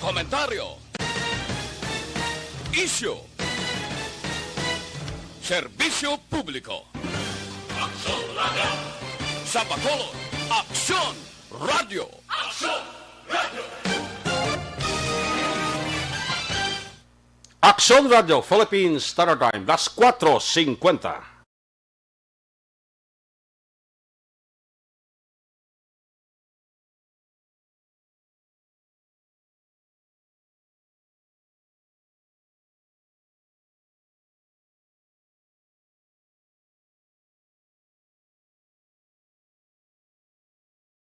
komentaryo, isyu, serbisyo publiko. Aksyon Radio! Sa Bacolod, Aksyon Radio! Aksyon Radio! Aksyon Radio, Philippines Standard Time, las 4:50.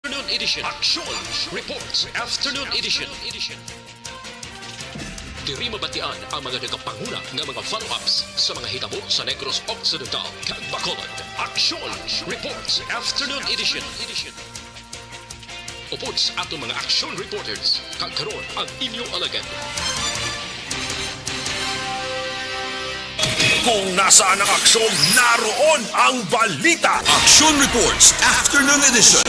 Afternoon edition. Action Reports. Afternoon edition. Diri mabatian ang mga nagapanguna ng mga follow-ups sa mga hitabo sa Negros Occidental, kag Bacolod. Action Reports. Afternoon edition. Upod sa atong mga action reporters, kag karon ang inyong alagad. Kung nasaan ang aksyon, naroon ang balita. Action Reports Afternoon Edition.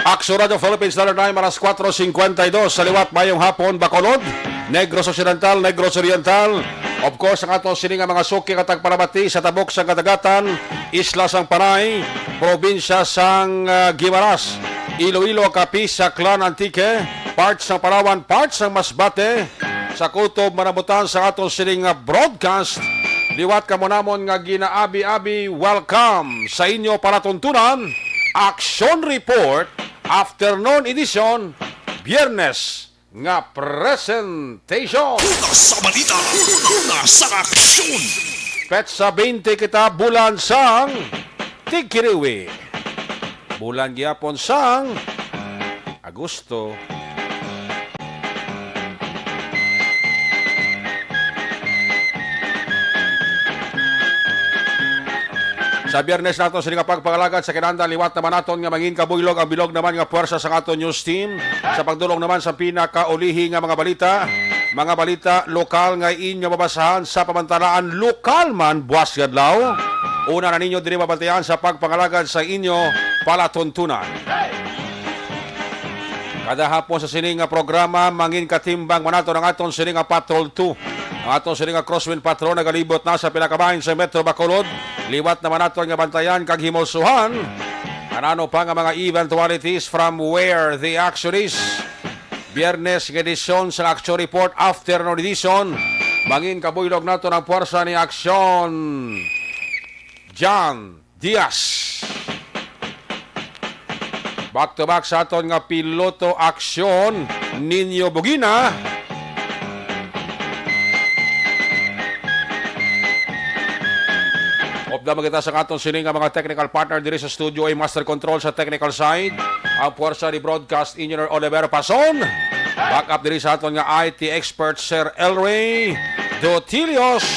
Aksyon Radio Philippines Standard Time, alas 4:52 sa liwat mayong hapon, Bacolod, Negros Occidental, Negros Oriental. Of course, ang ato sininga mga suki katag Palabati sa tabok sa kadagatan, Isla sang Panay, probinsya sang Guimaras, Iloilo, Capiz, sa Clan Antique, parts ng Palawan, parts ng Masbate, sa kutob manabutan sa ato sininga broadcast. Liwat ka mo namon nga ginaabi-abi, welcome sa inyo palatuntunan, Action Report, Afternoon Edition, Biyernes nga presentation. Una sa balita, una sa aksyon. Petsa 20 kita bulan sang Tigkiriwi. Bulan gyapon sang Agosto. Sa Biyernes nato sa pagpangalagat sa kinanda, liwat naman naton nga mangin kabuylog ang bilog naman nga puwersa sa aton news team. Sa pagdulong naman sa pinakaulihi nga mga balita lokal nga inyo mabasahan sa pamantalaan lokal man buwas gadlaw. Una na ninyo diri mabantayan sa pagpangalagat sa inyo palatuntunan. Kada hapon sa sining nga programa mangin katimbang manato ng aton sining nga Patrol 2. Ang aton sining nga Crosswind Patrol nagalibot na sa pinakabahin sa Metro Bacolod. Liwat naman naton nga bantayan kag himulsuhan. Anano pa nga mga eventualities from where the action is. Biyernes nga edisyon sa Action Report, Afternoon Edition. Mangin kabuylog nato ng puwersa ni Aksyon John Diaz. Back to back sa aton nga piloto aksyon Ninyo Bugina. Opda magita sa aton sining nga mga technical partner diri sa studio ay Master Control sa technical side. Ang puwersa ni Broadcast Engineer Oliver Pason. Back up diri sa aton nga IT expert Sir Elray Dotilios.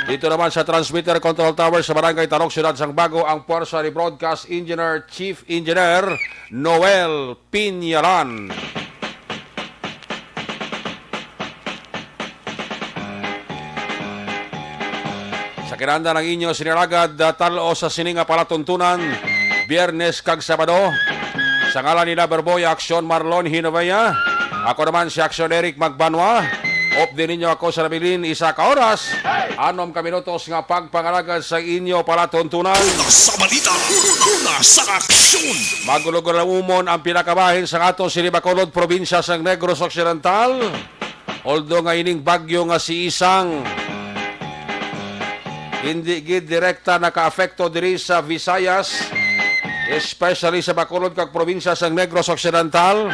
Dito naman sa Transmitter Control Tower sa Barangay Tarok, Siyudad sang Bago, ang puwersa ni Broadcast Engineer Chief Engineer Noel Pinyalan. Sa kinanda ng inyo siniragad talo sa sininga palatuntunan, Biyernes kag Sabado. Sa ngalan ni Loverboy Aksyon Marlon Hinovaya, ako naman si Aksyon Eric Magbanwa. Op din ninyo ako sa nabilin isa ka oras. 6 minutos nga pagpangalagad sa inyo palatuntunan. Una sa balita, una sa aksyon. Magulugol na umon ang pinakabahin sa ato si Bacolod, probinsya sang Negros Occidental. Although nga ining bagyo nga si Isang, hindi gid direkta naka-afekto diri sa Visayas, especially sa Bacolod kag probinsya sang Negros Occidental.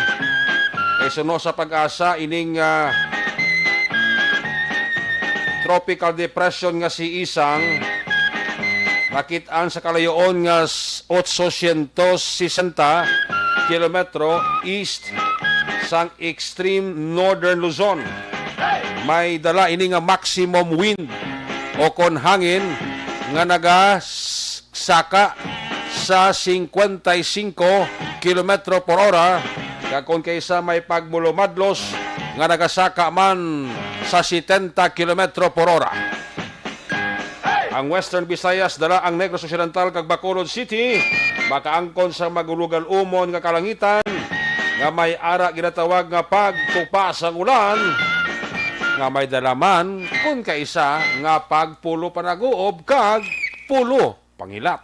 Suno sa pag-asa ining tropical depression nga si Isang nakitaan sa kalayoon nga 860 kilometro east sang extreme northern Luzon. May dala ini nga maximum wind o kon hangin nga nagasaka sa 55 kilometro por hora, kakon kaysa may pagmulumadlos nga nagasaka man sa 70 kilometro por hora. Ang Western Visayas dala ang Negros Occidental kag Bacolod City makaangkon sa magulugal umon nga kalangitan nga may ara ginatawag nga pagtupas ang ulan nga may dalaman kun kaisa nga pagpulo panaguob kag pulo pangilap.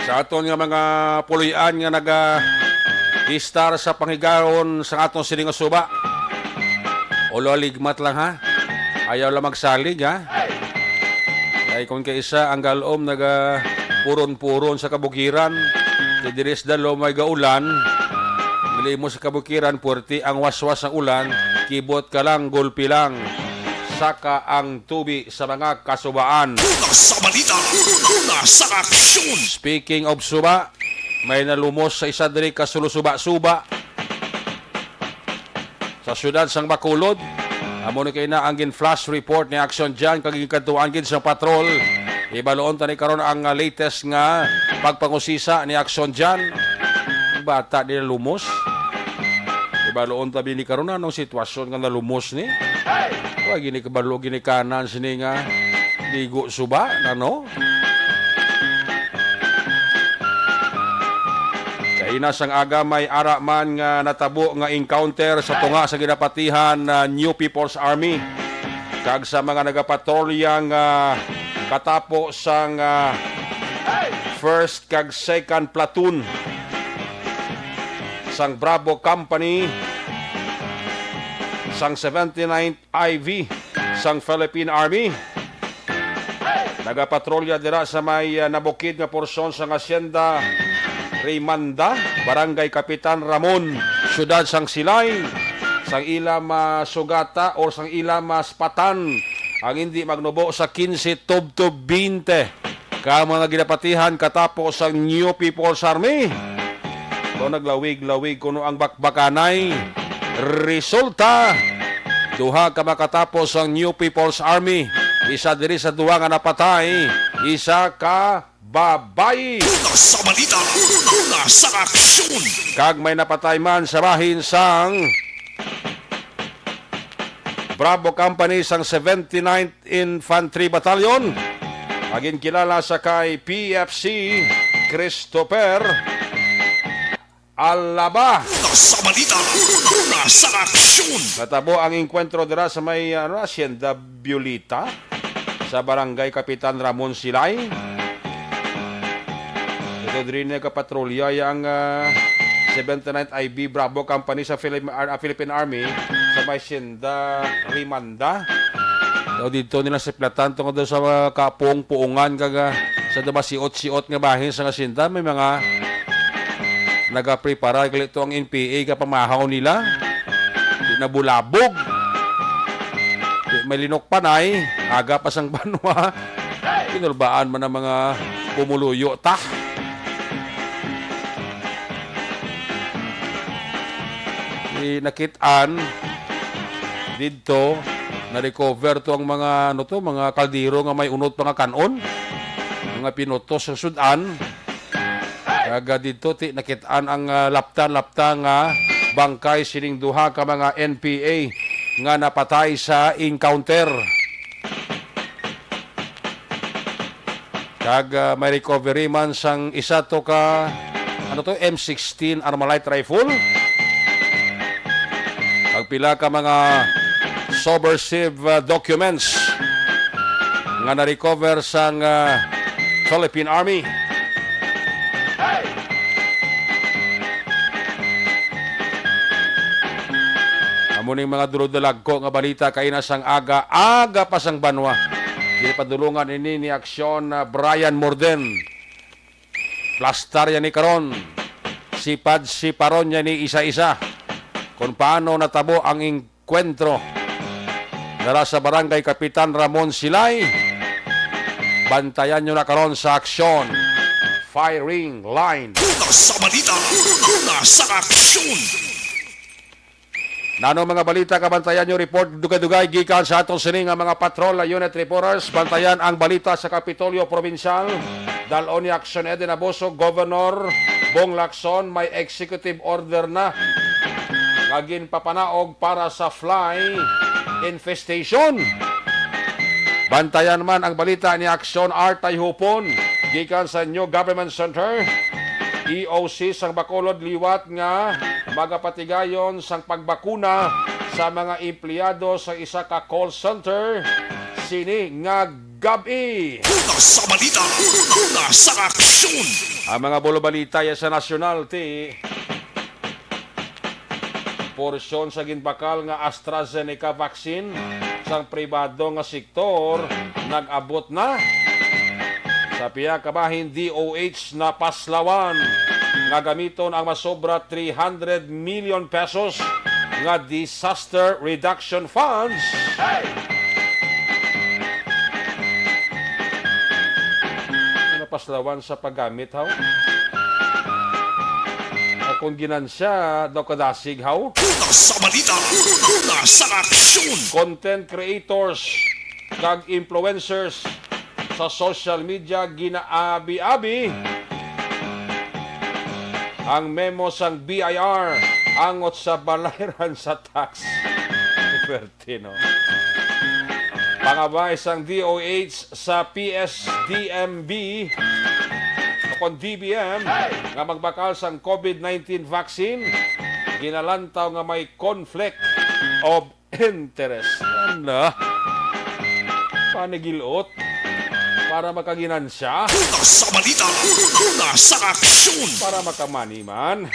Sa aton nga mga puloy-an nga naga-istar sa panghigaron sa aton sining suba. Ulo ligmat lang ha. Ayaw lang magsalig ha. Ay kung kaisa ang galom naga puron-puron sa kabukiran. Tidiris dalo may gaulan. Mili mo sa kabukiran puerti ang waswas ng ulan. Kibot ka lang, gulpi lang. Saka ang tubi sa mga kasubaan. Una sa balita, una sa aksyon. Speaking of suba, may nalumos sa isa diri kasulusuba-suba sa syudad sang Bacolod. Amo ni kay na ang flash report ni Action Jan kag gikantuan gid sa patrol. Ibaloon tani karon ang latest nga pagpangusisa ni Action Jan. Bata nila lumos. Ibaloon tabi ni karon anong sitwasyon nga nalumos ni. Wa gini kabalo gini kanan sini nga ligo suba nano. Kay nasang aga may ara man nga natabo nga encounter sa tunga sa ginapatihan New People's Army kag sa mga nagapatrolyang katapo sang first kag second platoon sang Bravo Company sang 79th IV sang Philippine Army. Nagapatrolya dira sa may nabukid nga porsyon sang Hacienda Raymanda, Barangay Kapitan Ramon, syudad sang Silay, sang ila masugata o sang ila maspatan ang hindi magnubo sa 15 tub 20 ka mga ginapatihan katapos sang New People's Army. Kung naglawig-lawig kuno ang bakbakanay, resulta duha ka makatapos ang New People's Army. Isa diri sa duha nga napatay, isa ka babay. Una sa balita, una sa aksyon. Kag may napatay man sa bahin sang Bravo Company sang 79th Infantry Battalion. Agin kilala sa kay PFC Christopher Alaba. Una sa balita, una sa aksyon. Natabo ang enkwentro dira sa may Hacienda Violita sa Barangay Kapitan Ramon Silay. Ito din na kapatrolya yung 79th IB Bravo Company sa Philippine Army sa may Hacienda Rimanda. So, dito nila sa platan tungkol sa kapong puungan kaga sa diba siot-siot nga bahin sa Hacienda. May mga nagaprepara ito ang NPA kapamahaw nila. Di nabulabog. May linok panay. Aga pa sang banwa. Kinulbaan man ang mga pumuluyo. Nakitaan dito na-recover to ang mga mga kaldero nga may unod mga kanon. Mga pinutos sa sudan. Kaga dito nakitaan ang laptan-lapta nga bangkay sining duha ka mga NPA nga napatay sa encounter. Kag may recovery man sang isa to ka M16 Armalite rifle. Kag pila ka mga subversive documents nga na-recover sang Philippine Army. Muning mga dulod-dalagko nga balita kay nasang aga pa sang banwa. Di padulungan ini ni aksyon Brian Morden. Plastar yan ni karon. Sipad-siparon niya ni isa-isa kung paano natabo ang inkwentro nara sa barangay Kapitan Ramon Silay. Bantayan nyo na karon sa aksyon. Firing line. Una sa balita, una sa aksyon. Nano mga balita kabantayan nyo report dugay-dugay gikan sa atong sining nga mga patrol unit reporters. Bantayan ang balita sa Kapitolyo Provincial. Dalon ni Aksyon Eden Abuso, Governor Bong Lacson may executive order na ngagin papanaog para sa fly infestation. Bantayan man ang balita ni Aksyon Artay Hupon gikan sa New Government Center. EOC sang Bacolod liwat nga magapatigayon sang pagbakuna sa mga empleyado sa isa ka call center sini nga gabi. Una sa balita, una sa aksyon. Ang mga bulo balita ya sa nasyonal ti porsyon sa ginbakal nga AstraZeneca vaccine sang pribado nga sektor nag-abot na sa piya kabahin DOH na paslawan nga gamiton ang masobra 300 million pesos nga disaster reduction funds. Paslawan sa paggamit haw. Kung ginansya daw kadasig haw. Una sa balita, una sa aksyon. Content creators kag influencers sa social media ginaabi-abi ang memo sang BIR angot sa balayran sa tax. Pwerte, no? Pangabay sang DOH sa PSDMB o DBM nga magbakal sang COVID-19 vaccine ginalantaw nga may conflict of interest. Ano? Panigilot para makaginansya, Una sa balita, una sa aksyon. para makamani man.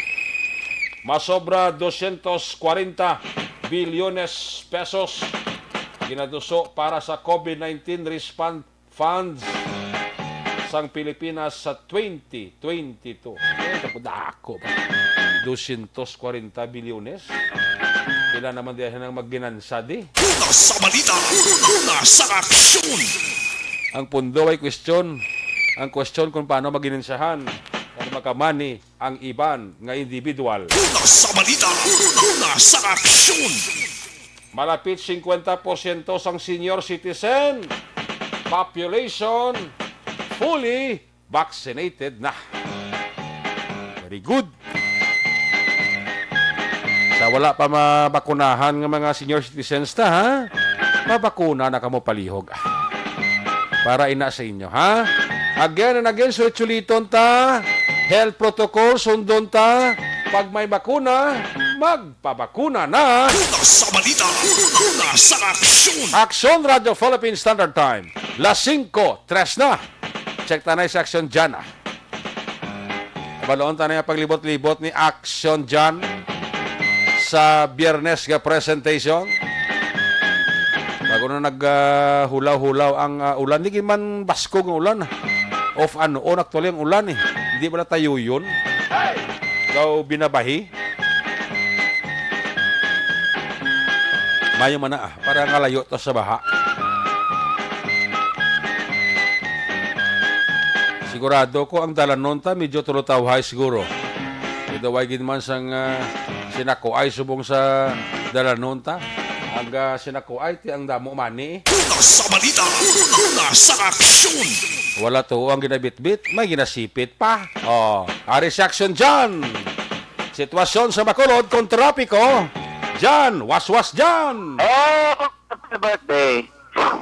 Masobra 240 bilyones pesos ginaduso para sa COVID-19 response funds sang Pilipinas sa 2022. Dako pa. 240 bilyones. Kailan naman diyan nang magginansa di? Una sa balita, una sa aksyon. Ang pundo ay question. Ang question kung paano maginansahan para makamani ang iban nga individual. Una sa balita, una sa aksyon. Malapit 50% sang senior citizen population fully vaccinated na. Very good. Sa wala pa mabakunahan ng mga senior citizens ta, ha? Mabakuna na kamo palihog. Para ina sa inyo, ha? Again and again, sulit-suliton ta. Health protocol, sundon ta. Pag may bakuna, magpabakuna na. Una sa balita, una sa aksyon. Aksyon Radio Philippine Standard Time. Las 5:03 na. Check tanay sa Aksyon Jan. Baloon tanay ang paglibot-libot ni Aksyon Jan sa Biyernes nga presentation. Bago na naghulaw-hulaw ang ulan. Hindi man baskog ang ulan. Off ano, on actually ang ulan eh. Hindi pala tayo yun. Ikaw binabahi. Mayo man na para ngalayo to sa baha. Sigurado ko ang dalanon ta medyo tulotawhay siguro. Ito wagin man sang sinako ay subong sa dalanon ta. Ang sinako ay ti ang damo mani. Una sa balita, una sa aksyon. Wala to ang ginabitbit, may ginasipit pa. Oh, ari sa Aksyon Jan. Sitwasyon sa Bacolod kung trapiko. Jan, was-was Jan. Oh, happy birthday.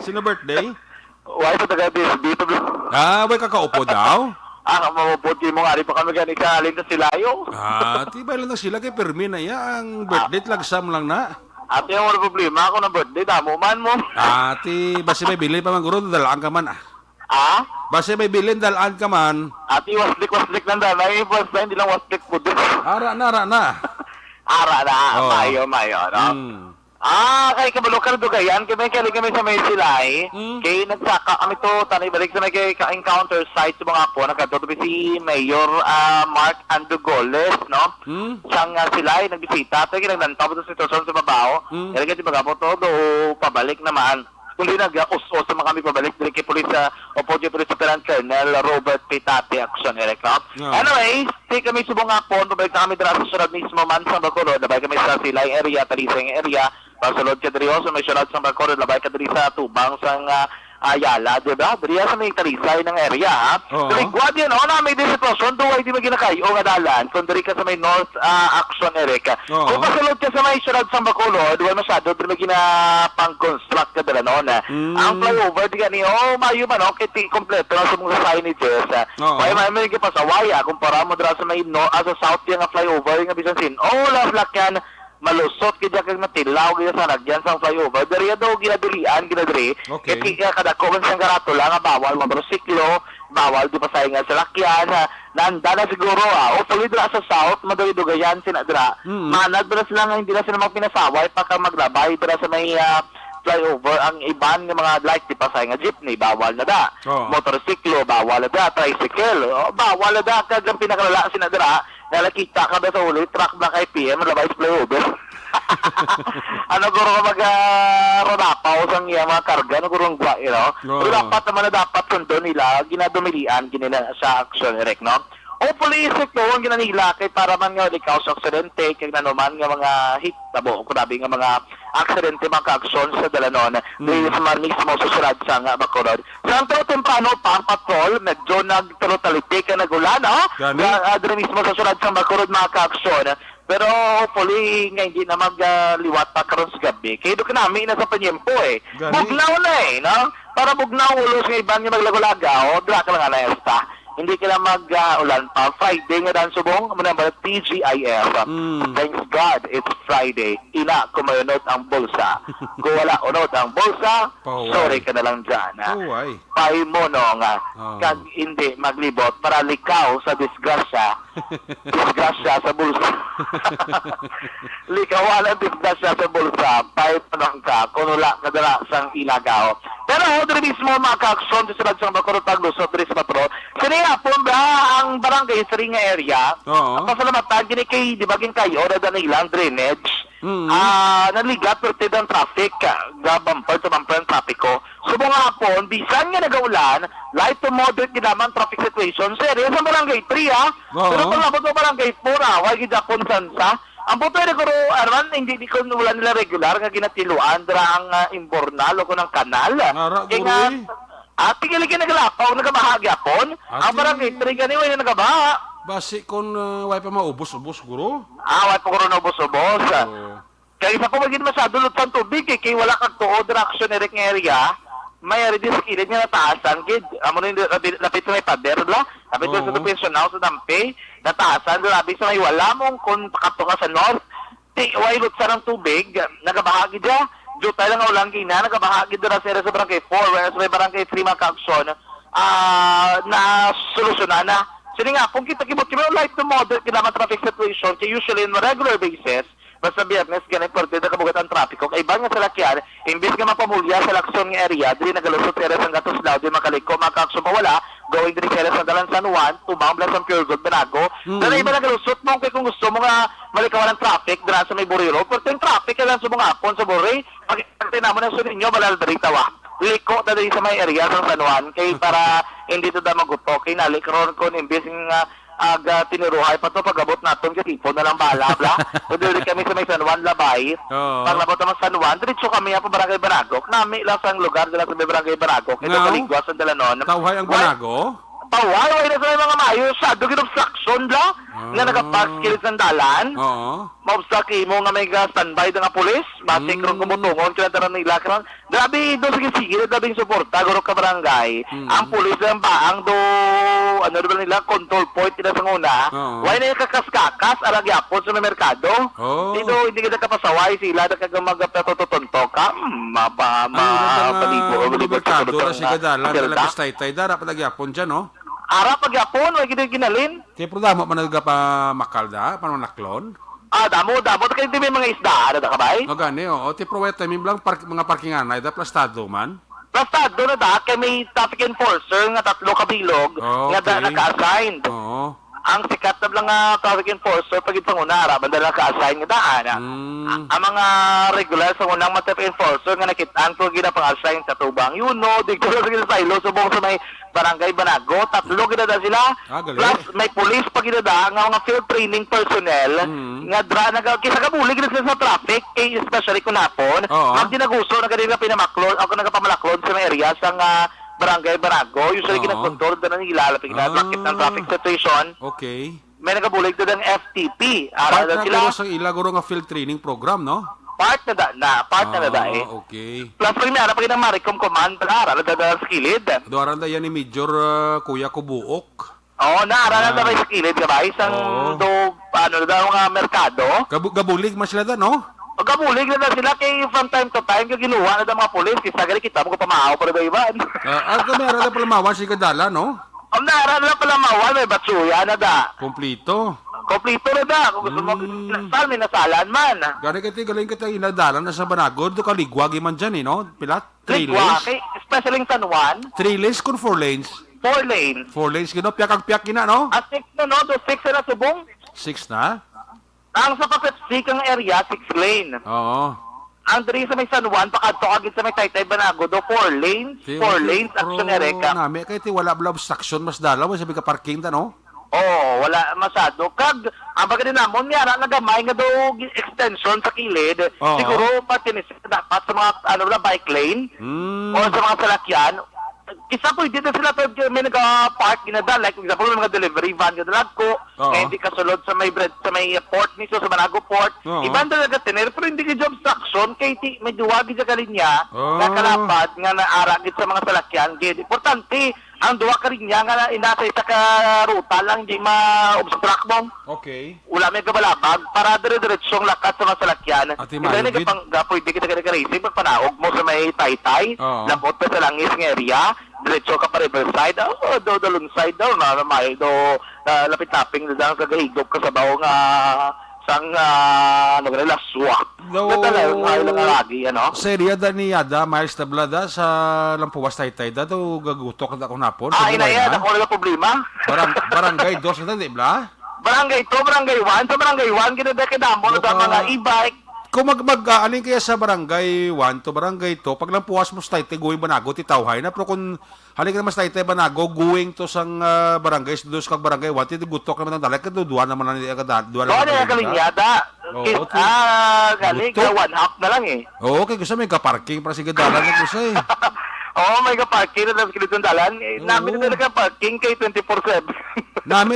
Sino birthday? Why pa taga dito? May kakaupo daw. Mamuputi mo nga rin pa kami gani ka alin na silayo. Tibay lang na sila kay Permin na ang birthday lagsam lang na. Ate, yung wala problema ako ng birthday, damo man mo. Ati, basi may bilin pa man guro, dalaan ka man Ah? Basi may bilin, dalaan ka man. Ate, waslik lang dala. Yung first time, hindi lang waslik po doon. Ara na. Ara na, Oh. mayo, no? Kay kabalo dugayan, kami sa may silay. Kay nagsaka kami to, tanay balik sa may encounter site sa mga po, nagkatutubi si Mayor Mark Andugoles, no? Siyang silay, nagbisita, pero kinaglantaw po sa sitwasyon sa babaw. Kaya di ba po to, do pabalik naman. Kundi nag-us-us naman kami pabalik dito kay Polisa o po Police Lieutenant Colonel Robert Pitate Action, Eric. Anyways, kami subong nga po, pabalik na kami dito sa sunod mismo man sa Bacolod, nabay kami sa silay area, Talisang area, pasulod ka diri so may sunod sa Bacolod, labay ka diri sa Tubang sang Ayala, diba? Diri sa may Talisay ng area, ha? Diri gwad yan, na may disitwasyon, duway di maginakayo nga dalan, kung diri ka sa may North Action, Eric. Kung pasulod ka sa may sunod sa Bacolod, duway masyado, diri pang-construct ka dala noon. Ang flyover, di gani, mayo man, kiti kompleto na sa mga signages. Kaya may pa sa waya, kumpara mo dira sa may sa south yung flyover, yung Bisansin, laslas yan, malusot kaya kag natilaw kaya sa nagyan sa flyover diri daw ginadilian ginadiri kaya kada ko man sang garato lang bawal motorsiklo bawal di pasay nga sa lakyan nanda na siguro hopefully dira sa south madali dugayan sinadra manad dira sila nga hindi na sila magpinasaway pagka maglabay dira sa may flyover ang iban ng mga like di pasay nga jeepney bawal na da motorsiklo bawal na da tricycle bawal na da kag ang pinakalala sinadra nakita ka ba sa uli, truck black IPM, labay sa flyover. Guro ka mag-rodapaw sang iya mga karga, guro ang gwa, Pero dapat naman na dapat kundo nila, ginadumilian, ginila sa action, Eric, no? Hopefully, isip ko, ang ginanila, kay para man nga, ikaw sa aksidente, kay nanuman nga mga hit, tabo, kunabi nga mga aksidente, mga ka-aksyon sa dalanon, dahil sa man mismo susunod sa nga Bacolod. Sa ang temprano pa, ang patrol, medyo nagtalo-talitik ka nagulan, dahil mismo susunod sa Bacolod, mga ka-aksyon. Pero hopefully, nga hindi na magliwat pa karon sa gabi. Kaya doon ka namin na sa panyempo, Bugnaw na, no? Para bugnaw ulos ng iban nga maglagulaga, dra ka lang na esta. Hindi ka lang mag-ulan pa. Friday nga dan subong, muna ba TGIF. Thanks God, it's Friday. Ina, kumayunod ang bulsa. Kung wala unod ang bulsa, sorry ka na lang dyan. Pay mo no nga. Kag hindi maglibot para likaw sa disgrasya. Disgrasya sa bulsa. Likaw wala disgrasya sa bulsa. Pay mo nang ka. Kung wala ka dala sang ilagaw. Pero diri mismo mga ka-aksyon sa Radsang Bacolod paglusot diri sa patrol. Siniya po ang barangay sa ring area. Pasalamatan gini kay di baging kayo na danilang drainage. Naligat pertid ang traffic. Bumper to bumper ang trapiko. Subong nga po, bisan nga nagaulan, light to moderate ginamang traffic situation. Serious ang barangay 3 Pero kung labot mo barangay 4 wag gid akong sansa. Ang buto na kuro, Arman, hindi ko wala nila regular nga ginatiluan dira ang imbornal o kunang kanal. Kaya nga, tingili ka naglapaw, nagabahagi apon. Ang barangay 3 ganiwa na nagabaha. Basi kung way pa maubos-ubos, guro? Way pa kuro na ubos-ubos. Kaya isa po maging masyado lutang tubig, kaya wala kang tuod reaction Eric ng area. May redis kilid nga nataasan, kid. Amo rin, lapit sa may pader, lapit sa pensionaw sa dampe, nataasan, lapit sa may wala mong kung kato ka sa north, way lutsa ng tubig, nagabahagi dyan, jutay lang ulang gina, nagabahagi dyan sa barangay 4, whereas may barangay 3 makaaksyon, na solusyonan na. Sini nga, kung kita-kibot, light to moderate, kailangan traffic situation, kaya usually on a regular basis, basta biyernes, ganay pwede na kabugat ang trapiko. Kaya iba nga sa lakyan, imbis nga mapamulya sa laksyon ng area, dili nagalusot sa area ng Gatuslaw, di makaliko, makakso mawala, going diri sa area ng Dalan San Juan, Tubang, Blasang Pure Gold, Banago. Dala iba nagalusot mo, kaya kung gusto mo nga malikawan ng traffic, dira sa may Buriro, pero yung traffic, kailan sa mga hapon sa Buri, pag-ikakti naman ang sunin nyo, malalabari tawa. Liko na dali sa may area ng San Juan, kaya para hindi ito da maguto, kaya nalikron ko, imbis nga tiniruhay pa to pagabot naton kasi tipo na lang bala bla. Dili kami sa may San Juan Labay. Paglabot naman San Juan, diretso kami pa barangay Baragok. Nami lang sang lugar dala sa barangay Baragok. Ito kaligwas ang dalanon. Tawhay ang Banago? Tawhay na sa mga mayo sa dugid obstruction bla. Nga nagapark kilit ng dalan. Maobstak mo nga may standby nga pulis. Basik ron kumutungon kaya tanan nila karon. Grabe do sige dabing suporta guro ka barangay. Ang pulis ang baang do ano ba nila control point nila sa una. Why na kakas-kakas arag yapon sa merkado. Dito hindi kita kapasaway sila na kag magpatutunto ka. Palibo merkado ra si kadalan labis tay dara pa nagyapon diyan no. Ara pagyapon, wag gid ginalin. Kay programa man nagpa makalda, pananaklon. Damo. Kaya di may mga isda, ano da kabay? O gani, o. Ti proweta, may mga parkingan na, da plastado man. Plastado na da, kay may traffic enforcer nga 3 kabilog, nga da Okay. naka-assigned. Oo. Ang sikat na lang nga traffic enforcer pag itong una, banda naka-assign nga daan. Ang mga regular sa unang mga traffic enforcer nga nakitaan ko ginapang-assign sa Tubang Yuno, dito sa Silo, subong sa may Barangay Banago, 3 ginada sila. Galing. Plus may police pa ginada nga mga field training personnel nga kisa kabulig na sila sa traffic, especially kunapon. Oo. Ang ginagusto na kanila pinamaklon, ako nagapamalaklon sa mga area sa Barangay Banago, usually Oo. ginakontrol na nang ilalapit na ng traffic situation. Okay. May nagabulig doon ng FTP. Part Ara na sila, pero sa ilaguro nga field training program, no? part na da eh. Okay. Plus rin na, pag ng Maricom Command, ara na da sa kilid. Doaran da yan ni Major Kuya Kubuok. Oo, naara na da sa kilid, gabay. Isang Oo. mga merkado. Gabulig mas sila da, no? O kabulig na da sila kay from time to time, kaya ginuha na da mga polis. Kisa gali kita mo pamaaw para da iban. Kami ara da palamawan si Kadala, no? Ang naara na pala mawal, may batsuya na da. Komplito. Kompleto na da. Kung gusto mo, nasal, may nasalan man. Gani kati galing kita inadalan na sa Banagod, do kaligwag man dyan, no? Pilat? 3 Ligwa, lanes? kay, especially in San Juan, 3 lanes kun 4 lanes? 4 lanes. 4 lanes, gino, piak gina, no? At 6 na, no? Do 6 na subong. 6 na? Ang sa Papetsik ang area, 6 lane. Oo. Ang diri sa may San Juan, pakadto agad sa may Taytay Banago, do 4 lanes. 4 lanes, action ereka. Nami, kaya ti wala bala obstruction, mas dalaw, sabi ka parking ta, no? Oo, wala masyado. Kag, ang bagay din namon, niyara nagamay nga do extension sa kilid. Oo. Siguro, patinisip dapat sa mga, bike lane, o sa mga salakyan. Isa po, dito sila pag may nag-park ginada, like for example, mga delivery van ginadalag ko, Oo. hindi kasulod sa may port mismo, sa Manago Port. Oo. Iban talaga tinir, pero hindi ka job obstruction, kay may duwagi sa kalinya, Oo. na kalapad, nga naaragit sa mga salakyan. Gid. Importante, ang duwa ka rin niya, nga inasa isa ka ruta lang, hindi ma-obstruct mo. Okay. Wala may kabalabag, para dire-diretsyong lakat sa mga salakyan. Ati Hindi malugid. pwede kita ka-racing, pagpanaog mo sa may Taytay, Oo. labot pa sa langis ng area, diretso ka pa riverside, do dalun side daw, na may do lapit-laping na sa gahigop ka sa bawo nga sang laswa. Do- Ganda na yung ilang lagi, ano? Sa area da ni Yada, Miles Tablada, sa Lampuwas Taytay, da to gagutok na ako napon. Inayad, ako na problema. Barangay 2 na, di ba? Barangay 2, Barangay 1, sa Barangay 1, kinadekidamo na Baka- mga e-bike. Kung alin kaya sa barangay 1 to barangay 2, pag lampuwas mo sa Taytay, going Banago, titawhay na. Pero kung halika naman sa Taytay, Banago, going to sang barangay, dos kag barangay 1, tigutok naman ang dalay, duwa naman ang duwa Doon na yung kalinyada. Oo, Galing, Gusto? 1/2 na lang eh. Oo, okay, gusto may ka-parking para sige dalan na gusto eh. May ka-parking na dapat kilitong dalan. Namin na talaga parking kay 24/7. Namin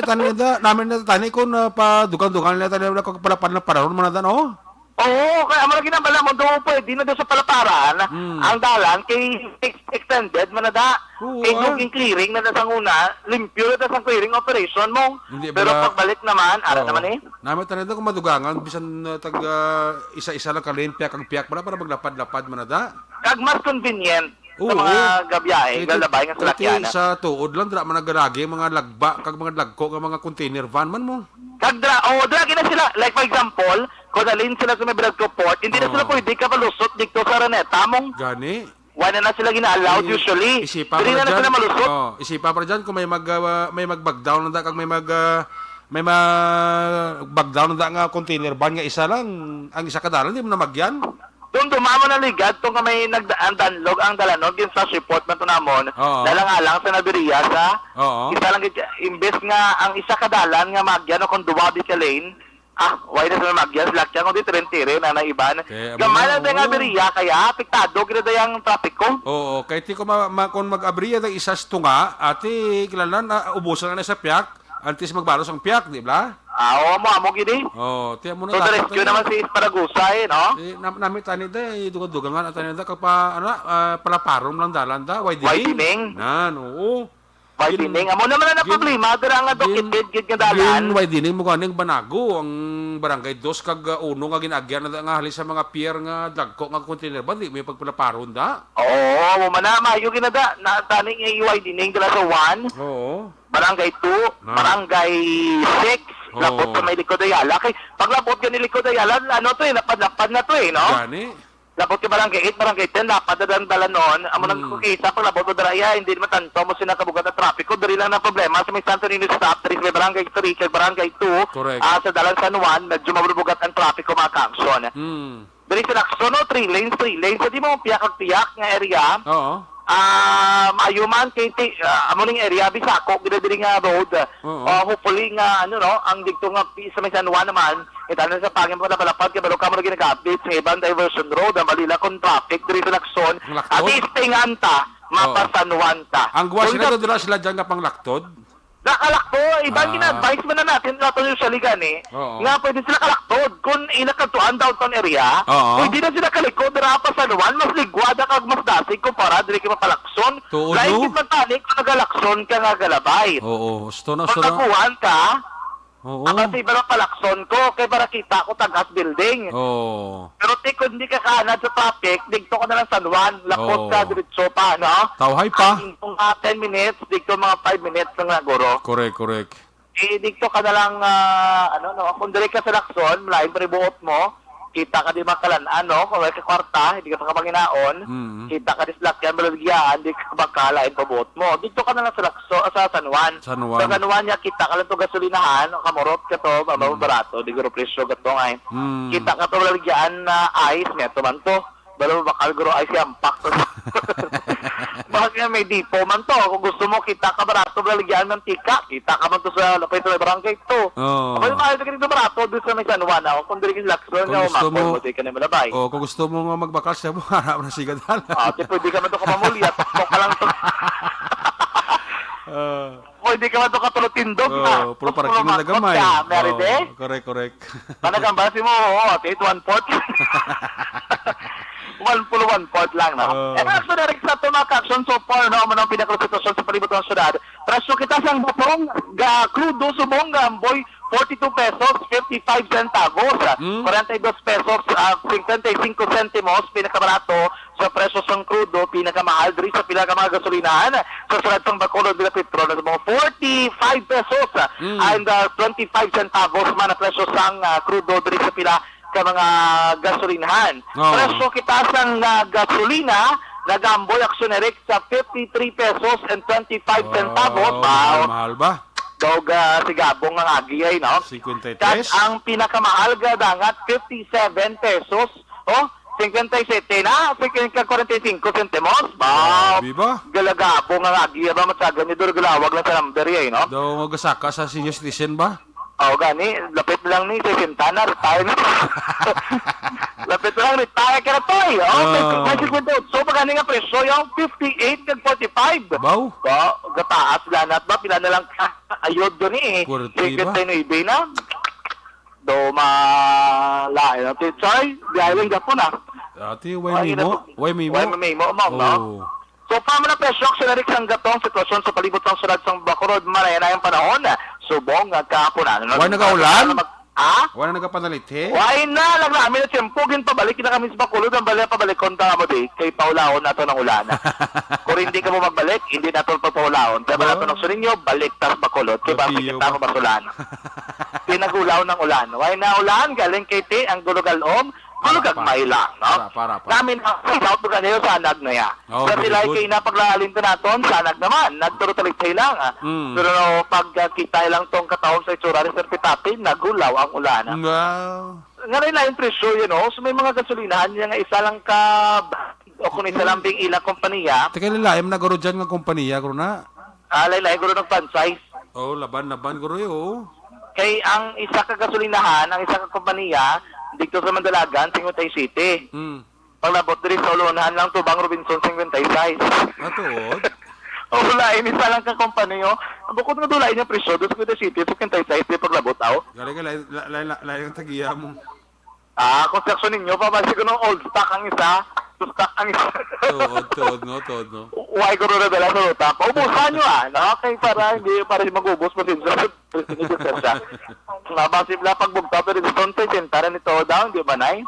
na tani kung pa-dugang-dugang nila tani kung palapan na pararon man na no? Oo, kaya ang ginabala mo doon pwede na doon sa palaparan. Ang dalan kay extended man na da. Oo, Kay yung clearing na da sa una, limpyo na da sa clearing operation mo. Hindi Pero bala- pagbalik naman, Oo. naman eh. Namin tani kung madugangan, bisan tag isa-isa lang kalin, piyak para maglapad-lapad man na da. Kag mas convenient Oo. sa mga gabiyahe, galabay nga sa lakyan. Sa tuod lang, dra man nagalagi, mga lagba, kag mga lagko, kag mga container van man mo. Dragi na sila. Like for example, kung alin sila sa may Bradco Port, hindi na sila pwede ka palusot dito sa Raneta mong Gani. wala na sila gina-allowed usually. Isipa Hindi na sila malusot. Isipa pa dyan kung may mag-back down na da, kag may mag-back down na da nga container van nga isa lang. Ang isa kadalan, di mo na magyan. Doon dumamo na ligad, kung may nagdanlog ang dalanog, yung sa report na ito namon, Oo. dalang-alang sa Nabiriya sa Oo. isa lang, imbes nga ang isa kadalan nga magyan o kung duwabi ka lane, why na sila magyan, lakyan kung di tire na naiban. Okay, Gamay lang oo. tayo Nabiriya, kaya apektado, kinadayang traffic ko. Oo, kahit di ko kung mag-abriya ng isas tunga, ati kilalan na ubusan na sa piyak, antes magbalos ang piyak, di ba? Amo gini. Oo, tiyan mo na So, the rescue naman si Isparagusa no? Nami tani da, dugang-dugangan at tani da, kapa, palaparom lang dalan da, Widening. Nan, oo. Widening. Amo naman na problema, dira nga dokitid, gid nga dalan. Widening mo kaning Banago, ang barangay 2 kag 1 nga ginagyan na nga halis sa mga pier nga dagko nga container ba, di may pagpalaparon da? Oo, mo man na, mayo ginada. Nataning widening dala sa 1, Oo. barangay 2, Ah. barangay 6, Labot sa may likod Ayala. Kay pag labot ka ni likod Ayala, ano to eh, lapad na to eh, no? Gani. Labot ka barangay 8, barangay 10, lapad na dala noon. Amo nang kukisa, pag labot mo daraya, hindi naman tanto mo sinakabugat na trapiko. Dari lang na problema sa may Santo Niño stop, dari sa may barangay 3, kay barangay 2, Correct. sa dalan San Juan, medyo mabubugat ang trapiko mga kaaksyon. Dari sa Lacson, 3 lanes, so di mo piyak-piyak nga area. Oo. Ayuman kay amuning area bisako gidadiri nga road. Hopefully nga ang dikto nga sa may San Juan naman itanan sa pangin mo na palapad kay balo ka mo gina-update sa ibang diversion road ang malila kon traffic diri sa Lacson. At istinganta mapa San Juan ta. Ang guwas na dira sila dyan nga panglaktod. Nakalakto, ibang gina-advise man na natin nato yung saligan nga pwede sila kalaktod kung inakatuan downtown area pwede na sila kalikod dira pa San Juan mas ligwada kag mas dasig kumpara diri kay mapalakson lain gid man tani kung nagalakson ka nga galabay Oo, gusto na. pagkakuhan ka Oo. kasi iba palakson ko kay para kita ko tagas building Oo. pero kung hindi ka kaanad sa traffic digto ka na lang San Juan lakot ka diretso pa Tawhay pa. kung 10 minutes digto mga 5 minutes lang na guro. Correct. Dikto ka na lang, kung dali ka sa Lacson, malayo pa rin buot mo, kita ka di makalaan, kung may kakwarta, hindi ka pa kapanginaon, kita ka di sa lakyan, balagyan, hindi ka makalain pa buot mo. Dikto ka na lang sa Lacson, sa San Juan. San Juan. Sa San Juan niya, kita ka lang to gasolinahan, kamurot ka to, barato, di guro presyo ka to ngayon. Kita ka to balagyan na ice, neto man to. Balo bakal guro ice yampak to. Bakit nga may dipo man to? Kung gusto mo, kita ka barato, lalagyan ng tika. Kita ka man to sa lapay sa barangay to. Oo. Ako yung mahal ka dito barato, doon sa may San Juan. Kung dili ka Lacson, Kung gusto mo- di ka na malabay. Kung gusto mo nga magbakal sa mo, harap na sigad Pwede ka man to kamamulya, takbo ka lang to. Pwede ka man to katulotindog na. Pero parking na gamay. Meride? Correct. Panagambasi mo, at 1/4. 1/4 lang, no? Actually, Rick, sa ito mga caption so far, ang pinakalusitosyon sa palibot ng syudad. Presyo kita sa butong, crudo subong, boy, 42 pesos, 55 centavos. 42 pesos, 55 centimos, pinakabarato sa presyo ng crudo, pinakamahal diri sa pinakamahal gasolinahan. Sa sulat ng Bacolod de Petro, na mga 45 pesos and 25 centavos man na presyo ng crudo diri sa pila ka mga gasolinahan. Presyo kita sang gasolina nagamboy aksyonerik sa 53 pesos and 25 centavos. Mahal ba? Dog sigabong ang agiyay, no? 53. At ang pinakamahal ga dangat 57 pesos. 57 na, 45 centimos. Biba? Galagabong ang agiyay ba matsagan ni Durgalawag lang sa number no? Daw magasaka sa senior citizen ba? Gani, lapit lang ni 60 na, retire na. Lapit lang, retire ka na to may 58. So, pag nga presyo, yung 58 kag 45. Baw? Gataas lanat ba? Pila na lang ayod doon Kurti ba? 59 na. Do malain na. Chay, biyahe lang po na. Ati, way mimo? Way mimo, no? So, paano na presyo, aksyonarik sang gatong sitwasyon sa palibot ng sulat sang Bacolod, manayanayang panahon, subong, kapunan. Why nagaulan? Ha? Wala nagapanalit Why na? Lang namin na tiyempugin, pabalik na kami sa Bacolod, ang pabalik konta mo di, kay paulahon na ito ng ulan. Kung hindi ka mo magbalik, hindi na ito papaulahon. Kaya ba nato ng suninyo, balik tas Bacolod, kaya ba kita mo basulan. Pinagulaw ng ulan. Why na ulan? Galing kay ti, ang gulugalom, gulugag may lang, no? Para. Namin ang south ko kanyo sanag na ya. Oh, Pero very sila good. kay napaglalin to naton, sanag naman. Nagturutalit sa ilang. Pero pag kita ilang tong katawag sa itsura ni Sir Pitapin, nagulaw ang ulan. Wow. Nga rin lang yung presyo, so may mga gasolinahan niya nga isa lang ka, o kung isa lang bing ilang kompanya, Teka lilaim na guro dyan nga kompanya, guro na. alay-lay guro ng franchise. Laban, guro yun. Kay ang isa ka gasolinahan, ang isa ka kompanya, dito sa Mandalagan, 50 City. Paglabot diri sa ulunahan lang, Tubang Robinson, 56. Atuod? Wala, isa lang ka kompanyo. Bukod nga dulain yung presyo, doon sa 50 City, 56, di paglabot, Galing ka, lain ang tagiya mo. Construction ninyo, pabasi ko ng old stock ang isa, to stock ang isa. Tuod, no? Uway ko rin dala sa luta. Paubusan nyo, no? Kaya para mag-ubos mo din sa siya. Nabasib lang pagbugta, pero ito, tentara nito down, di ba, Nay?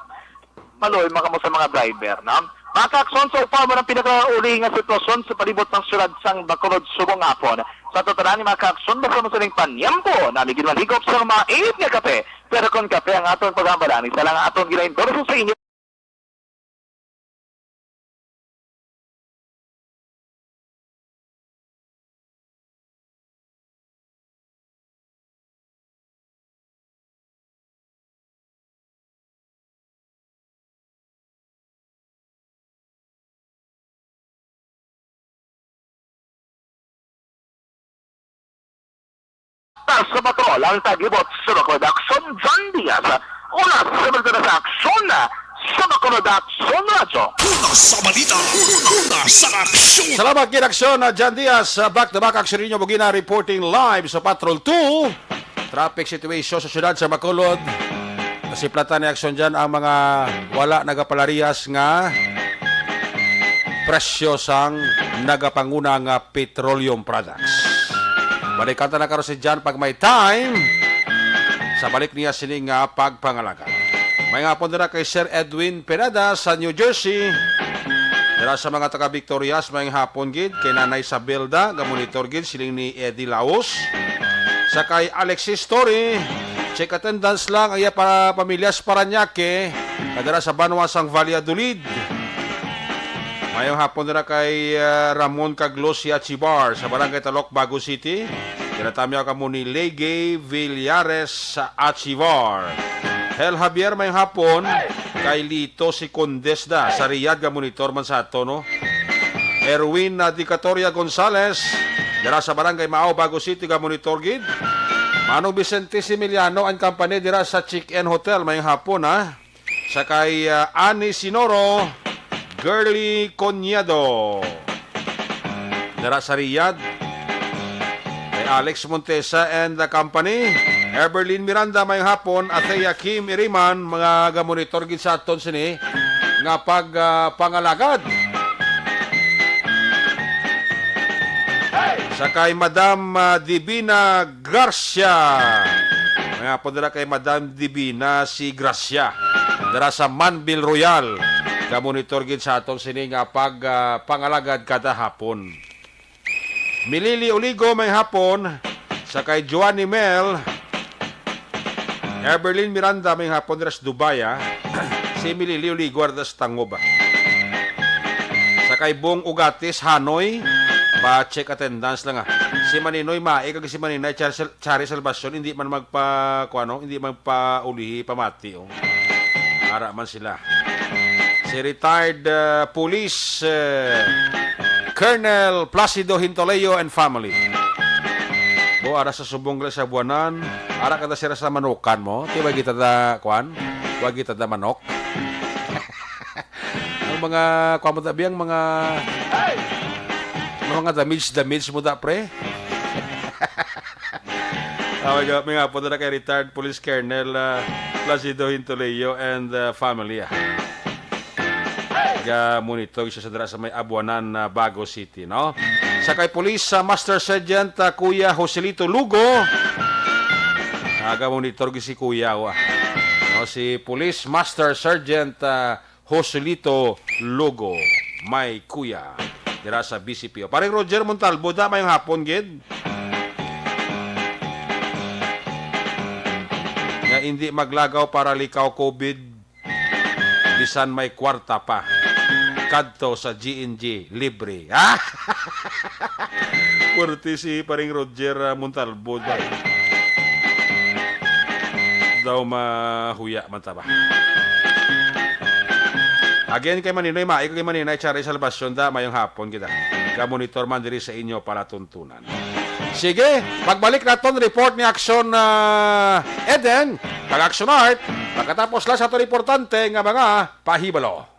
Maloy maka mo sa mga driver, no? Mga kaakson, so far mo ng pinakauli nga sitwasyon sa palibot ng syudad sang Bacolod, Subong hapon. Sa totolan ni mga kaakson, basta mo silang panyampo na ligid maligop sa mga init nga kape. Pero kung kape ang aton paghambalan, isa lang ang aton ginaindorso sa inyo. Sa Bacol, ang tagibot sa Bacolod Action, John Diaz. Una sa sa aksyon sa Bacolod Action Radyo. Una sa balita, una sa aksyon. Salamat kinaksyon na John Diaz. Back-to-back action ninyo Bugina reporting live sa Patrol 2. Traffic situation sa syudad sa Bacolod. Nasiplatan ni aksyon dyan ang mga wala nagapalarias nga presyo sang nagapanguna nga petroleum products. Balikanta na karon si John pag may time sa balik niya sining nga pagpangalaga. May nga po nila kay Sir Edwin Pineda sa New Jersey. Dira sa mga taga-Victorias, may hapon gid kay Nanay Sabelda, gamonitor gid siling ni Eddie Laos. Sa kay Alexis Story, check attendance lang ay para pamilyas Paranaque, kadara sa Banwasang Valladolid. Mayong hapon nila kay Ramon Caglos Yachibar sa Barangay Talok, Bago City. Tinatamyaw ka mo ni Legay Villares sa Achivar. Hel Javier mayong hapon kay Lito si Condesda sa Riyadh ka monitor man sa ato, no? Erwin Dicatoria Gonzales dira sa Barangay Mao, Bago City ka monitor gid. Manong Vicente Similiano ang company dira sa Chick-In Hotel mayong hapon, ha. Sa kay Ani Sinoro Girly Conyado dara sa Riyadh. Kay Alex Montesa and the company. Eberlyn Miranda may hapon. Athea Kim Iriman, mga gamonitor gid sa aton sini nga pangalagad. Sa kay Madam Divina Gracia. May hapon dara kay Madam Divina si Gracia dara sa Manville Royal. Kamonitor gid sa atong sini nga pangalagad kada hapon. Milili Uligo may hapon sa kay Joanny Mel. Eberlyn Miranda may hapon dira sa Dubai, ha? Si Milili Uligo ardas Tangoba. Sa kay Bong Ugatis Hanoi, pa check attendance lang, ha. Si Maninoy Mae kag si Maninay Chari Salvacion hindi man hindi magpaulihi pamati, oh. Ara man sila. Si retired police Colonel Placido Hintoleo and family. Bo ara sa Subong sa buwanan, ara kada sira sa manukan mo. Tiba kita da kwan, wag kita da manok. Ang mga kwan mo biyang mga damage mo da pre. May nga po na kay retired police Colonel Placido Hintoleo and family. Monitor siya sa dira sa may Abuanan, Bago City, no? Sa kay Police Master Sergeant Kuya Joselito Lugo. Monitor si Kuya, no, si Police Master Sergeant Joselito Lugo. May Kuya dira sa BCPO. Parang Roger Montalbo da mayong hapon gid. Na hindi maglagaw para likaw COVID. Bisan may kwarta pa. Kadto sa GNG libre. Purti si paring Roger Montalbo daw mahuya man ta ba. Again kay Maninoy Mae kay Maninay Chari Salvacion da mayong hapon kita. Ka-monitor man diri sa inyo para tuntunan. Sige, pagbalik naton report ni Action Eden, kag-Action Art, pagkatapos lang sa ito importante nga mga pahibalo.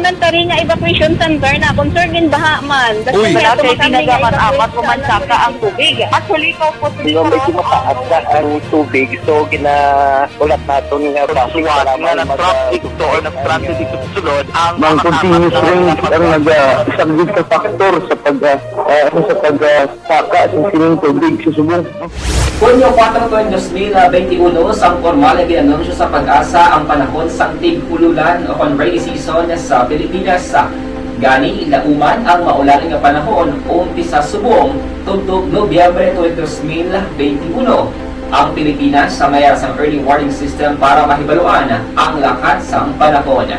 elementary nga evacuation center na concern din baha man. Uy. Kaya Kasi tumakami nga tinagaman amat evacuation kumansaka ang tubig. Actually, ikaw po yung medyo mataas na ang tubig. So, ulat natin nga pasuwat nga nag-traffic to or nag-transit dito sa sulod. Ang continuous rain ang nag-subject sa factor sa pag-saka sa sining tubig sa subong. Hunyo 4, 2021, sang formal na ginanunsyo sa Pag-asa ang panahon sang tig-ululan o kon rainy season sa Pilipinas. Gani, ilauman ang maulan nga panahon umpisa subong tugtog Nobyembre 2021. Ang Pilipinas sa mayroon sang early warning system para mahibaluan ang lakat sang panahon.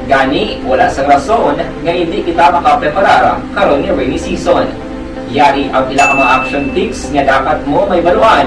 Gani, wala sang rason nga hindi kita makapreparar karon nga rainy season. Yari ang pila ka mga action tips nga dapat mo may baluan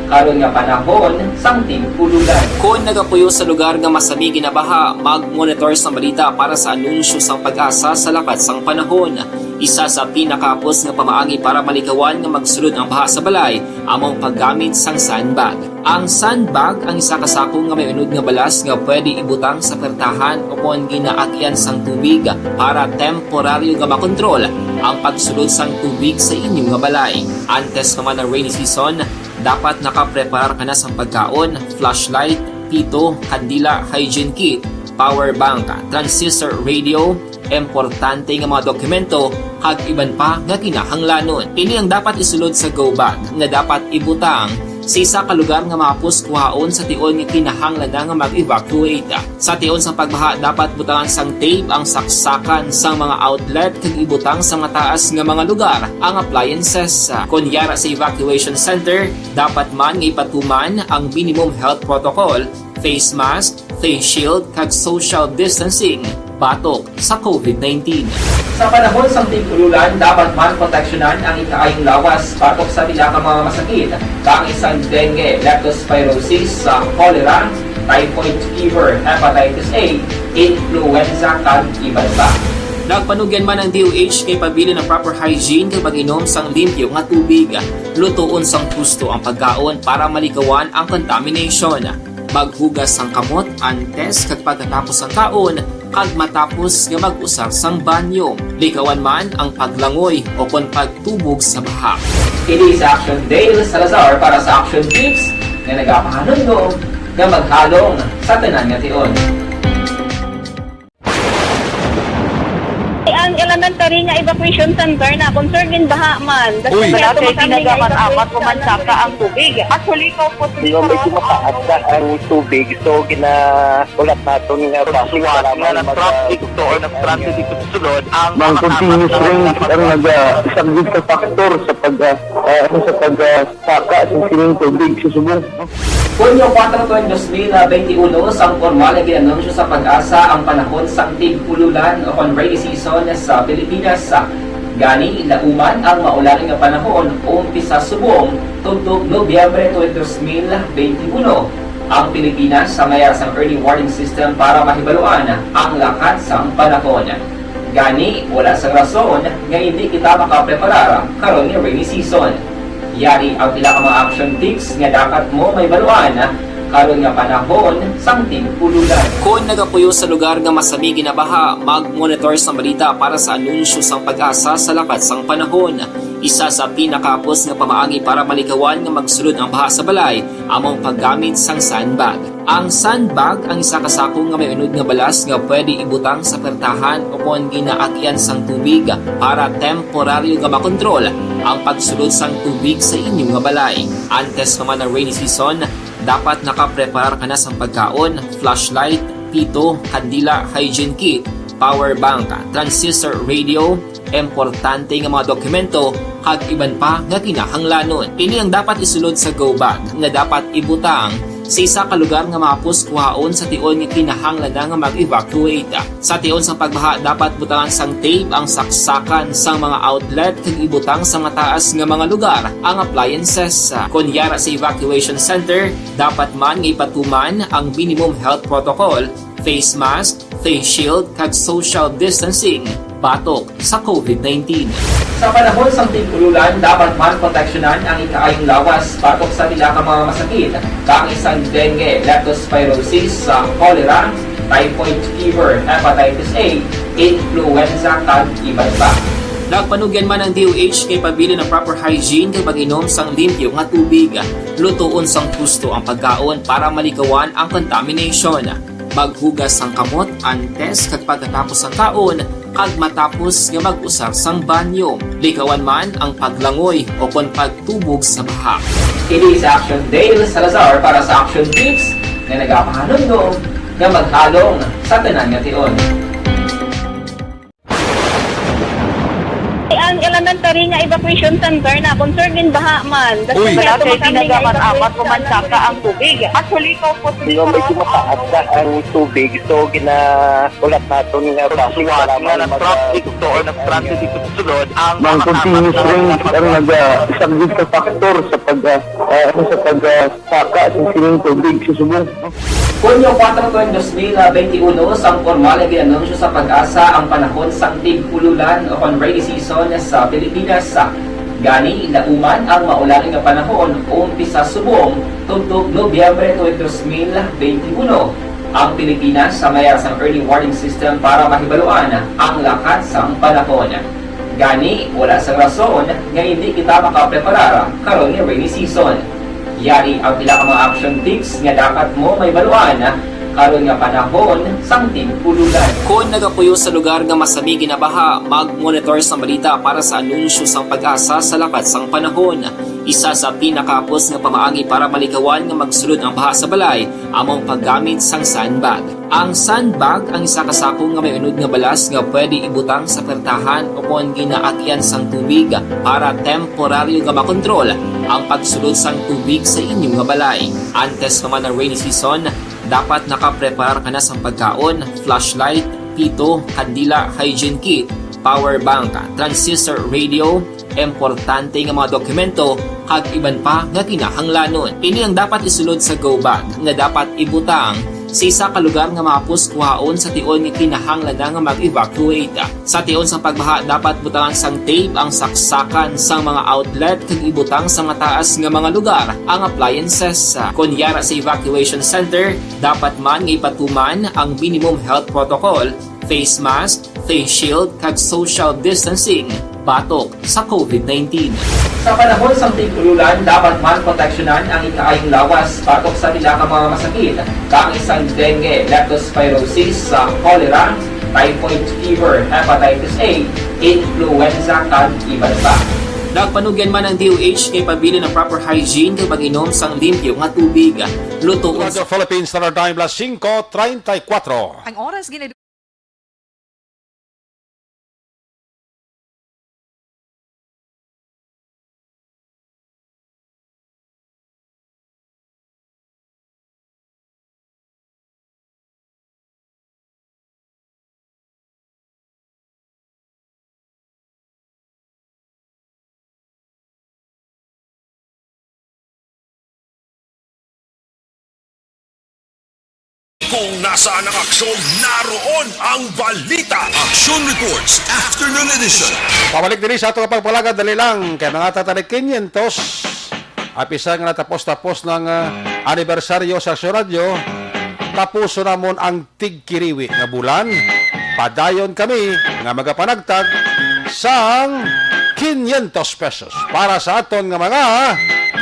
karon nga panahon sang tig-ululan. Kung nagapuyo sa lugar nga masami ginabaha, mag-monitor sa balita para sa anunsyo sang Pag-asa sa lakat sang panahon. Isa sa pinakapos nga pamaagi para malikawan nga magsulod ang baha sa balay, among paggamit sang sandbag. Ang sandbag ang isa kasako nga may unod nga balas nga pwede ibutang sa pertahan o kung ginaagyan sang tubig para temporaryo nga makontrol ang pagsulod sang tubig sa inyong nga balay. Antes naman ng rainy season, dapat nakapreparar ka na sa pagkaon, flashlight, pito, kandila, hygiene kit, power bank, transistor radio, importante nga mga dokumento, kag iban pa nga kinahanglanon. Ini ang dapat isulod sa go bag nga dapat ibutang sa isa ka lugar nga mapus kuhaon sa tion nga kinahanglan nga mag-evacuate. Sa tion sa pagbaha dapat butangan sang tape ang saksakan sang mga outlet kag ibutang sa mataas nga mga lugar ang appliances. Kunyara sa evacuation center, dapat man nga ipatuman ang minimum health protocol, face mask, face shield kag social distancing batok sa COVID-19. Sa panahon sa tig-ululan, dapat man proteksyonan ang ikaayong lawas batok sa pila ka mga masakit, kang isang dengue, leptospirosis, cholera, typhoid fever, hepatitis A, influenza, kag iban pa. Nagpanugyan man ang DOH kay pabili ng proper hygiene kay pag-inom sang limpyo nga tubig, lutuon sang gusto ang pagkaon para malikawan ang contamination. Maghugas sang kamot antes kag pagkatapos ang kaon, kag matapos nga mag-usar sang banyo. Likawan man ang paglangoy o kon pagtubog sa baha. Kini sa Action Dale Salazar para sa Action Tips nga nagapahanundong nga maghalong sa tanan nga tion. Ang elementary nga evacuation center na concern din baha man. Uy. Kaya Kasi tumakami nga tinagaman amat evacuation kumansaka ang tubig. Actually, ikaw po yung medyo mataas na ang tubig. So, ulat natin nga pasuwat nga nag-traffic to or nag-transit dito sa sulod. Ang continuous rain ang nag-subject sa factor sa pag-saka sa sining tubig sa subong. Hunyo 4, 2021, sang formal na ginanunsyo sa Pag-asa ang panahon sang tig-ululan o kon rainy season sa Pilipinas. Gani, ilauman ang maulan nga panahon umpisa subong tugtog Nobyembre 2021. Ang Pilipinas sa mayroon sang early warning system para mahibaluan ang lakat sang panahon. Gani, wala sang rason nga hindi kita makapreparar karon nga rainy season. Yari ang pila ka mga action tips nga dapat mo may baluan karon nga panahon sang tig-ululan. Kung nagapuyo sa lugar nga masami ginabaha, mag-monitor sa balita para sa anunsyo sang Pag-asa sa lakat sang panahon. Isa sa pinakapos nga pamaagi para malikawan nga magsulod ang baha sa balay, among paggamit sang sandbag. Ang sandbag ang isa kasako nga may unod nga balas nga pwede ibutang sa pertahan o kung ginaagyan sang tubig para temporaryo nga makontrol ang pagsulod sang tubig sa inyong nga balay. Antes naman ng rainy season, dapat nakapreparar ka na sa pagkaon, flashlight, pito, kandila, hygiene kit, power bank, transistor radio, importante nga mga dokumento, kag iban pa nga kinahanglanon. Ini ang dapat isulod sa go bag nga dapat ibutang sa isa ka lugar nga mapus kuhaon sa tion nga kinahanglan nga mag-evacuate. Sa tion sa pagbaha dapat butangan sang tape ang saksakan sang mga outlet kag ibutang sa mataas nga mga lugar ang appliances. Kunyara sa evacuation center, dapat man nga ipatuman ang minimum health protocol, face mask, face shield kag social distancing batok sa COVID-19. Sa panahon sa tig-ululan, dapat man proteksyonan ang ikaayong lawas batok sa pila ka mga masakit, kang isang dengue, leptospirosis, cholera, typhoid fever, hepatitis A, influenza, kag iban pa. Nagpanugyan man ang DOH kay pabili ng proper hygiene kay pag-inom sang limpyo nga tubig. Lutuon sang gusto ang pagkaon para malikawan ang contamination. Maghugas sang kamot antes kag pagkatapos ang kaon kag matapos nga mag-usar sang banyo. Likawan man ang paglangoy o kon pagtubog sa baha. Kini sa Action Dale Salazar para sa Action Tips na nagapahanong nga maghalong sa tanan nga tion. Ang elementary nga evacuation center na concern din baha man. Uy. kaya Kaya ginagaman-amat kumansaka ang tubig. Actually, ko po medyo mataas na ang tubig. So, ginaulat natin nga traffic nga ng traffic to or ng traffic dito sa sulod. Ang continuous ring ang nag-isang sa factor sa pagsaka sa sining tubig sa subong. Kunyo 4 2021, sang formal ay ginanunsyo sa pag-asa ang panahon sang tig-ululan o rainy season sa Pilipinas. Gani, lauman ang maulaling nga panahon umpisa subong tugtog Nobyembre 2021. Ang Pilipinas sa mayar sang early warning system para mahibaluan ang lakat sang panahon. Gani, wala sang rason nga hindi kita makapreparar karon nga rainy season. Yari ang pila ka mga action tips nga dapat mo may baluan karon nga panahon sang tig-ululan. Kung nagapuyo sa lugar nga masami ginabaha, mag-monitor sa balita para sa anunsyo sang pag-asa sa lakat sang panahon. Isa sa pinakapos nga pamaagi para malikawan nga magsulod ang baha sa balay, among paggamit sang sandbag. Ang sandbag ang isa ka sako nga may unod nga balas nga pwede ibutang sa pertahan o kung ginaakyan sang tubig para temporaryo nga makontrol ang pagsulod sang tubig sa inyong nga balay. Antes naman ng rainy season, dapat nakaprepare ka na sa pagkaon, flashlight, pito, kandila, hygiene kit, power bank, transistor radio, importante nga mga dokumento, kag iban pa nga kinahanglanon. Ini ang dapat isulod sa go bag nga dapat ibutang sa isa ka lugar nga mapus kuhaon sa tion nga kinahanglan na nga mag-evacuate. Sa tion sa pagbaha, dapat butangan sang tape ang saksakan sa mga outlet kag ibutang sa mataas nga mga lugar ang appliances. Kunyara sa evacuation center, dapat man nga ipatuman ang minimum health protocol, face mask, face shield kag social distancing batok sa COVID-19. Sa panahon sa tig-ululan, dapat man proteksyonan ang ikaayong lawas batok sa pila ka mga masakit, kang isang dengue, leptospirosis, cholera, typhoid fever, hepatitis A, influenza, kag iban pa. Nagpanugyan man ang DOH kay pabili ng proper hygiene kay pag-inom sang limpyo nga tubig. Lutuon Radio Philippines Standard Time, las 5:34. Ang oras ginagawa Kung nasaan ang aksyon, naroon ang balita. Action Reports Afternoon Edition. Pabalik din sa ato pagpalagad, dali lang. Kaya mga tatanik 500. Apisa nga natapos-tapos ng anibersaryo sa Action Radio. Tapuso namon ang tigkiriwi nga bulan. Padayon kami nga magapanagtag sang 500 pesos para sa aton nga mga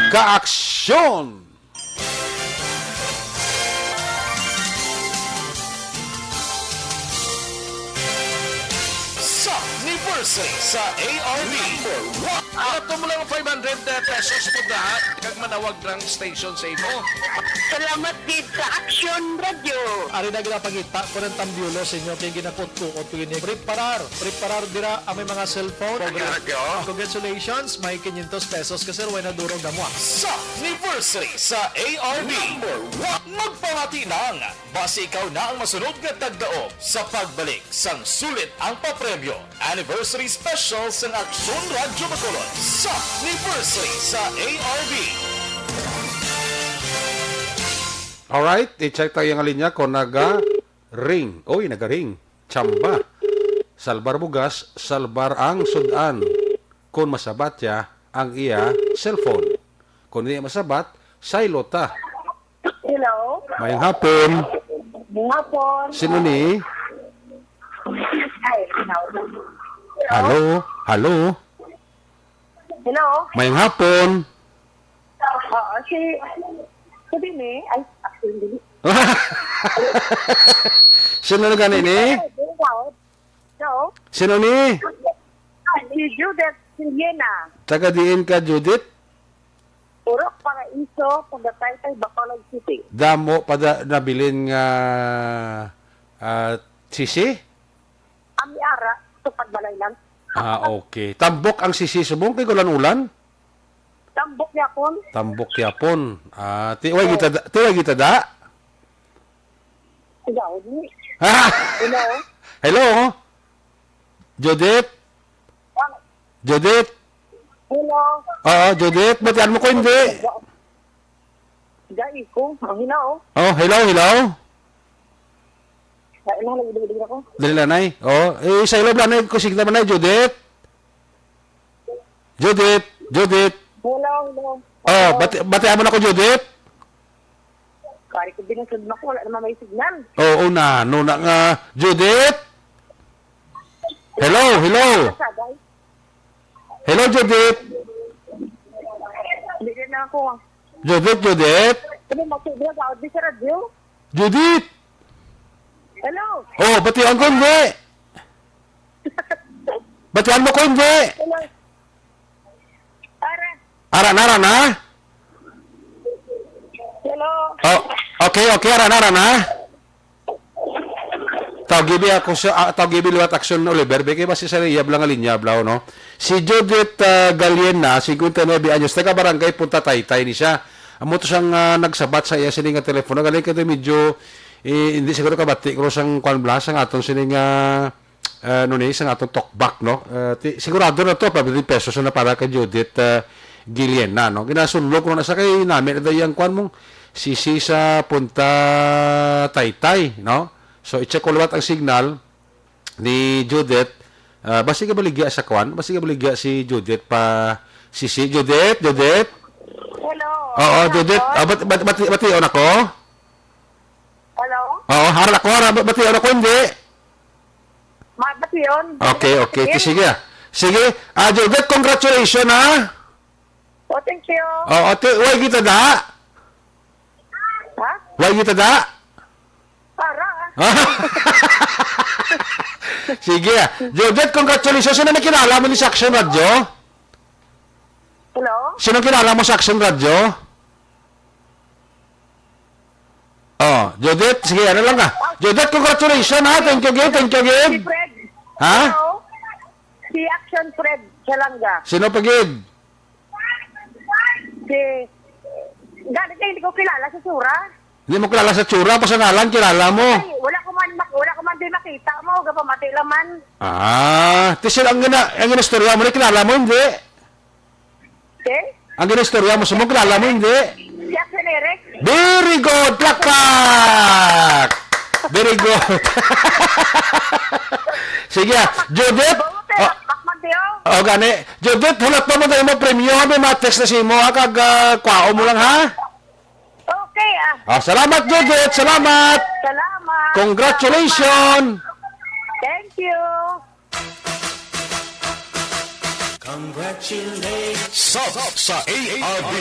kaaksyon. sa ARB. Ato mo lang 500 pesos po na kag manawag ng station sa imo. Salamat din sa Action Radio. Ari na ginapagita ko ng tambyulo sa inyo kaya ginakot ko o tuwin preparar dira ang may mga cellphone. Congratulations, may 500 pesos kasi way na durog na mo. Sa anniversary sa ARB. Magpangati ng base ikaw na ang masunod nga tagdaog sa pagbalik sang sulit ang papremyo. Anniversary special sa Action Radio Bacolod sa anniversary sa ARB. Alright, i-check tayo ang linya kung naga-ring. Uy, naga-ring. Chamba. Salbar bugas, salbar ang sudan. Kung masabat ya, ang iya cellphone. Kung hindi masabat, silota. Hello? Mayang hapon. Hapon. Sino ni? Ay, Halo? Halo? hello? Mayang hapon. Oo, si Dini. Ay, actually, Sino na gani ni? No? Sino ni? Si Judith Siliena. Taga diin ka, Judith? Purok Paraiso, Pagataytay, Bacolod City. Damo pada nabilin nga sisi? Ami ara, tupad balay lang. Okay. Tambok ang sisi subong kay ulan-ulan? Tambok niya akon. Tambok yapon. Tiway kita da? Ikaw, ni. Ha? Hello? Hello? Judith? Judith? Hello? Oo, Judith. Batian mo ko hindi. Dahil ko, ang hinaw. Oh, hello, hello? Dahil na, nagbibilig ako. Dali lanay. Oh, sa ilo lanay ko sigla manay, Judith. Judith, Judith. Hello, hello. Oh, batian mo na ko, Judith. Kari ko binasad na ko, wala naman may signal. Oo na, no na nga. Judith? Hello, hello. Saday. Hello, Judith. Hindi na ako. Judith, Judith. Sabi, matibig ako di sa radyo. Judith. Hello? Oh, batian ko hindi. Batian mo ko hindi. Hello? Ara? Ara na. Hello? Oh, okay, ara na. Tawgibi ako sa tawgibi liwat aksyon no Oliver, beke ba si Sariyab lang alinya blaw no. Si Judith Galiena, 59 anyos, taga barangay Punta Taytay ni siya. Amo to siyang nagsabat sa iya sining nga telepono, galing ka medyo hindi siguro kabati ko sang kwan blas ang aton sining sang atong talkback no. Sigurado na to pa 20 pesos na para kay Judith Galiena no. Ginasunlog ko na sa kay namin dayang kwan mong sisi sa Punta Taytay no. So, i-check ko liwat ang signal ni Judith. Basi ka baligya sa kwan? Basi ka baligya si Judith pa... Si Judith? Judith? Hello? Oo, Judith. Batiyon ako? Hello? Oo, haral ako. Batiyon ako, hindi. Ba't yun? Okay. Sige. Sige. Judith, congratulations, ha? Oh, thank you. Oo, why kita da? Ha? Why kita da? Para. Sige. Judith, congratulations. Sino na kinala mo ni sa Action Radio? Hello? Sino kinala mo sa Action Radio? Oh, Judith, sige, ano lang ka? Judith, congratulations ha. Thank you Si again. Fred. Ha? Hello? Si Action Fred Chalanga. Sino pagid? Si... Dati kayo hindi ko kilala sa Sura. Hindi mo kilala sa tsura, pa sa ngalan, kilala mo. Ay, wala ko man din makita mo. Gapamati laman. Tisil, ang ginastorya mo, kilala mo, hindi. Okay? Ang ginastorya mo, kilala mo, hindi. Si Action Eric. Very good, plakpak! Very good. Sige, Judith. Bawute, bakman tiyo. Gani. Judith, hulat pa mo tayo mo premyo. May matext na si mo, ha? Kwao mo lang, ha? Okay, Salamat, Judith. Salamat. Salamat. Congratulations. Thank you. South sa ARB.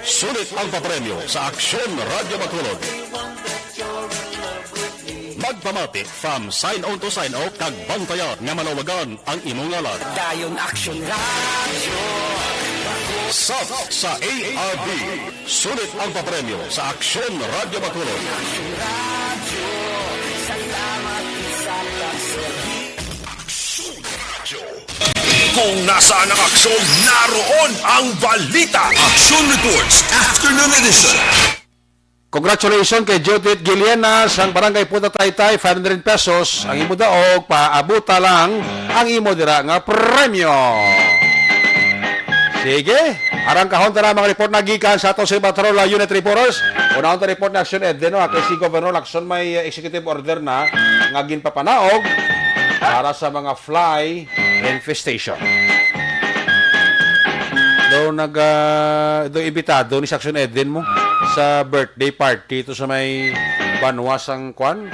Sulit ang papremyo sa Aksyon Radio Bacolod. Magpamati from sign on to sign out kag bantayan nga manawagan ang imong ngalan. Dayon Action Radio. South sa ARB. Sulit ang papremyo sa Aksyon Radio Bacolod. Salamat sa Kung nasaan ang aksyon, naroon ang balita. Action Reports Afternoon Edition. Congratulations kay Judith Galiena sang barangay Punta Taytay, 500 pesos. Ang imo daog, paabuta lang ang imo dira nga premyo. Sige, arang kahon tara mga report na gikan sa ato sa Patrol Unit Reporters. Unahon ta report na action edden no, kay si Governor Lacson may executive order na nga ginpapanaog para sa mga fly infestation. Do imbitado ni Action Edden mo sa birthday party to sa may Banwasang kwan?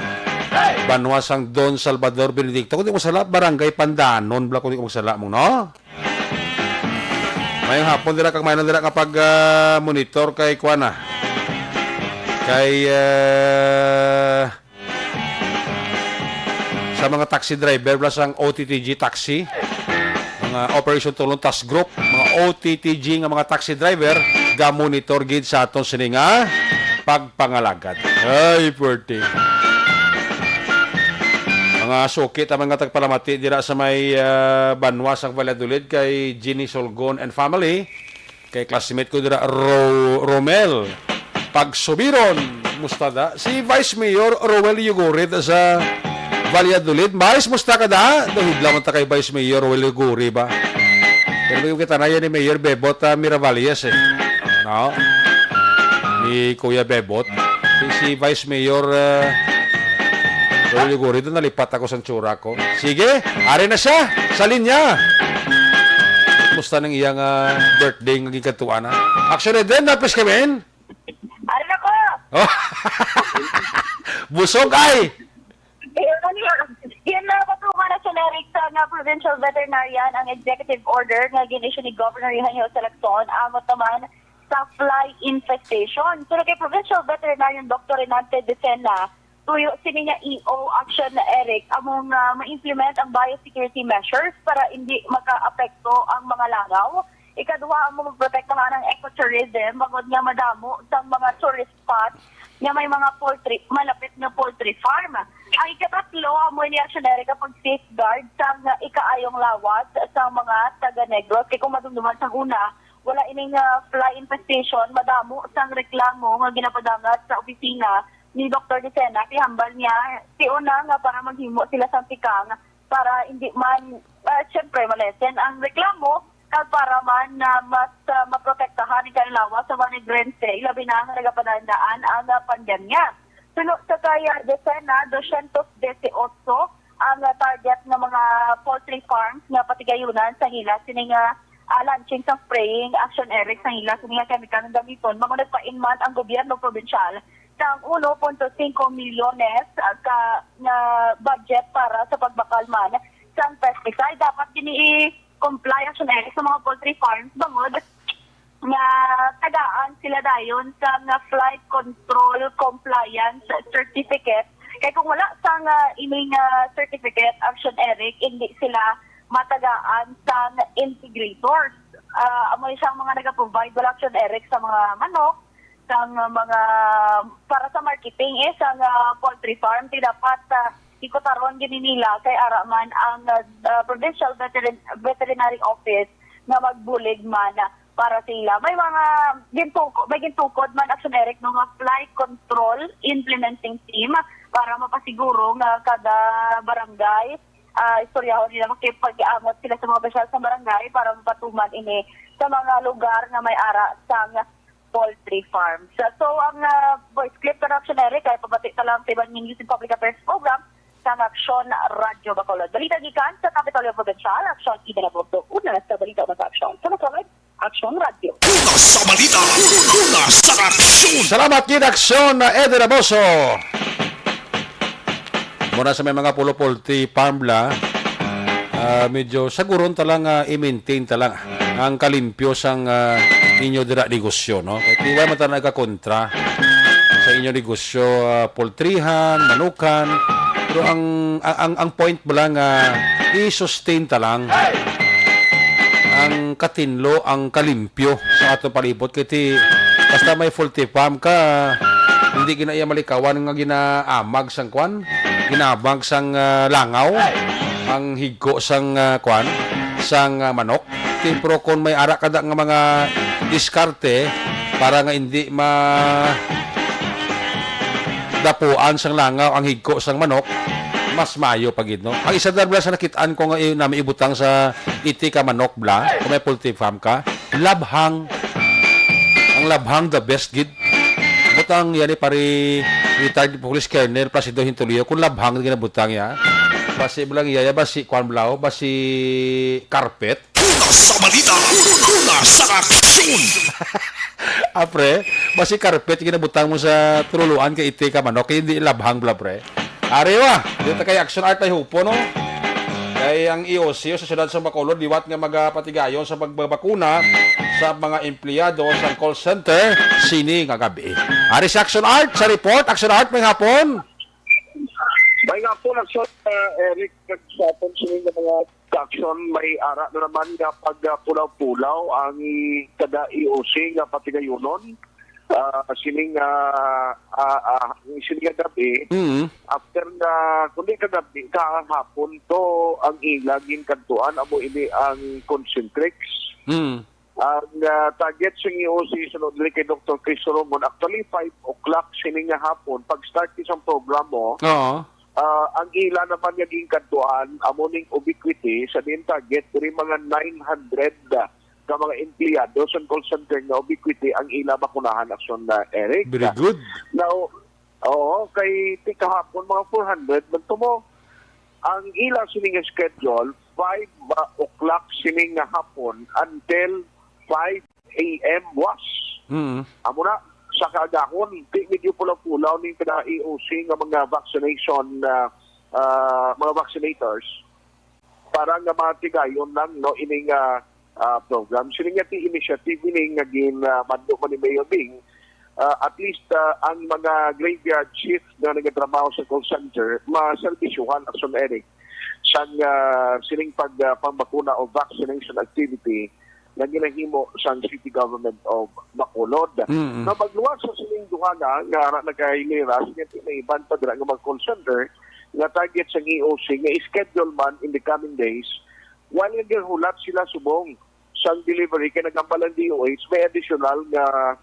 Banwasang Don Salvador Benedicto. Kung di mo sala, Barangay Pandanon. Kung di mo sala mo, no? Mayang hapon dira kag mayroon dira kapag monitor kay kwan kay sa mga taxi driver plus ang OTTG taxi, mga Operation Tulong Task Group, mga OTTG nga mga taxi driver ga monitor gid sa aton sini nga pagpangalagad. Ay, puwerte. Mga sukit ang mga tagpalamati dira sa may Banwas ang Valladolid kay Ginny Solgon and family, kay classmate ko dira Romel Pagsubiron mustada, si Vice Mayor Rowel Yugurid sa Valladolid. Maris musta ka da? Dahil lang ta kay Vice Mayor Rowel Yugurid ba? Pero yung kita na yan ni Mayor Bebot Miravalles no? Ni Kuya Bebot, si Vice Mayor Rowel Yugurid, nalipat ako sa tsura ko. Sige, ari na siya sa linya. Musta nang iyang birthday ng gikatuan na? Actually din, napis kami. Ano na ko? Oh. Busog ay! Yan na patuman na generic sa nga provincial veterinarian ang executive order nga ginisyo ni Governor Eugenio Salacson amot naman sa fly infestation. So kay provincial veterinarian Dr. Renante Decena, tuyo sini nga EO action na Eric among ma-implement ang biosecurity measures para hindi maka-apekto ang mga langaw. Ikaduha, ang magprotektahan ng ecotourism, magod nga madamo sa mga tourist spots nga may mga poultry, malapit na poultry farm. Ang ikatatlo, amo ni Actionary kapag safeguard sa ikaayong lawas sa mga taga-Negros. Kaya kung madumduman sa una, wala ining fly infestation, madamo sang reklamo nga ginapadangat sa opisina ni Dr. Decena. Kihambal niya, una nga para maghimo sila sa pikang para hindi man, syempre, malesen ang reklamo para man na mas maprotektahan ni Kanilawa sa mga negrente, labi na ang nagapanandaan ang pandemya. Sunod sa kaya Decena, 218 ang target ng mga poultry farms na patigayunan sa hila. Sining launching sa spraying action Eric sa hila, sining chemical ng gamiton. Mga nagpa-inman ang gobyerno provincial ng 1.5 milyones na budget para sa pagbakal man sa pesticide. Dapat comply action Eric sa mga poultry farms bangod nga tagaan sila dayon sa flight control compliance certificate. Kaya kung wala sa ining certificate action Eric, hindi sila matagaan sa integrators. Amo siyang mga nag-provide wala action Eric sa mga manok, sa mga para sa marketing sa poultry farm. Dapat ikotaron gini nila kay araman ang Provincial Veterinary Office na magbulig man para sila. May mga gintukod man action Eric ng fly control implementing team para mapasiguro nga kada barangay istoryahon nila makipag-amot sila sa mga opisyal sa barangay para mapatuman ini sa mga lugar na may ara sa poultry farms. So ang voice clip ng action Eric ay pabati sa lang sa ibang News and Public Affairs Program sa Aksyon Radio Bacolod. Balita gikan sa Kapitolyo Provincial, Aksyon Ida na Bordo. Una sa balita sa Aksyon. Sa Bacolod, Aksyon Radio. Una sa balita, una sa aksyon. Salamat kid Aksyon na Ede Raboso. Muna sa may mga poultry farm la, medyo saguron talang i-maintain talang ang kalimpyo sang inyo dira negosyo, no? Kaya tiwa man talang nagkakontra sa inyo negosyo, poultryhan, manukan. Pero ang point mo lang i-sustain talang ang katinlo, ang kalimpyo sa atong palibot. Kaya basta may poultry farm ka, hindi ginaya malikawan nga ginaamag sang kwan, ginabag sang langaw, ang higko sang kwan, sang manok. Pero kung may ara kada nga mga diskarte para nga hindi dapuan sang langaw ang higko sang manok, mas mayo pagid, no? Ang isa darbla sa nakitaan ko nga nami ibutang sa iti ka manok bla, kung may poultry farm ka, labhang. Ang labhang the best gid. Butang yan pari retired police colonel Placido Hintulio, kung labhang ginabutang ya. Basi bulang iya basi kwan blaw, basi carpet. Una sa balita, una sa aksyon. Apre, basi karpet ginabutang mo sa truluan kay iti ka manok, hindi labhang bla pre. Arewa, dito kay action art ay hupo no. Kay ang EOC sa siyudad sa Bacolod liwat nga magapatigayon sa pagbabakuna sa mga empleyado sa call center sini nga gabi. Ari sa action art sa report, action art may hapon. May nga po, Eric, nagsapan sila ng mga action, may ara na naman nga pag pulaw-pulaw ang kada EOC nga patigayunon. Sining gabi, after na, kundi kagabi, kahapon to, ang ilagin kantuan, amo ini ang concentrix. Ang target sa EOC, sunod kay Dr. Chris Solomon, actually 5 o'clock sining nga hapon, pag-start isang program mo, ang ila naman naging kantuan, amuning ubiquity, sa din target, kuri mga 900 ka mga empleyado sa call center na ubiquity ang ila bakunahan aksyon na Eric. Very good. Now, kay kahapon mga 400, magtumo, ang ila sining schedule, 5 o'clock sining nga hapon until 5 a.m. was. Amo na, sa kagahon, di medyo pulaw-pulaw ng kada EOC nga mga vaccination, mga vaccinators, para nga matigayon lang, no, ining program. Sila nga ti initiative ini nga ginamando man ni Mayor Bing, at least ang mga graveyard shift na nagatrabaho sa call center, maserbisyuhan action Eric sa sining pambakuna o vaccination activity na ginahimo sa city government of Bacolod. Na magluwas sa sining duhana nga nagkailira sa may iban pa dira nga mag-call center nga target sa EOC nga schedule man in the coming days while naghulat sila subong sa delivery kay nagampalan DOH, may additional na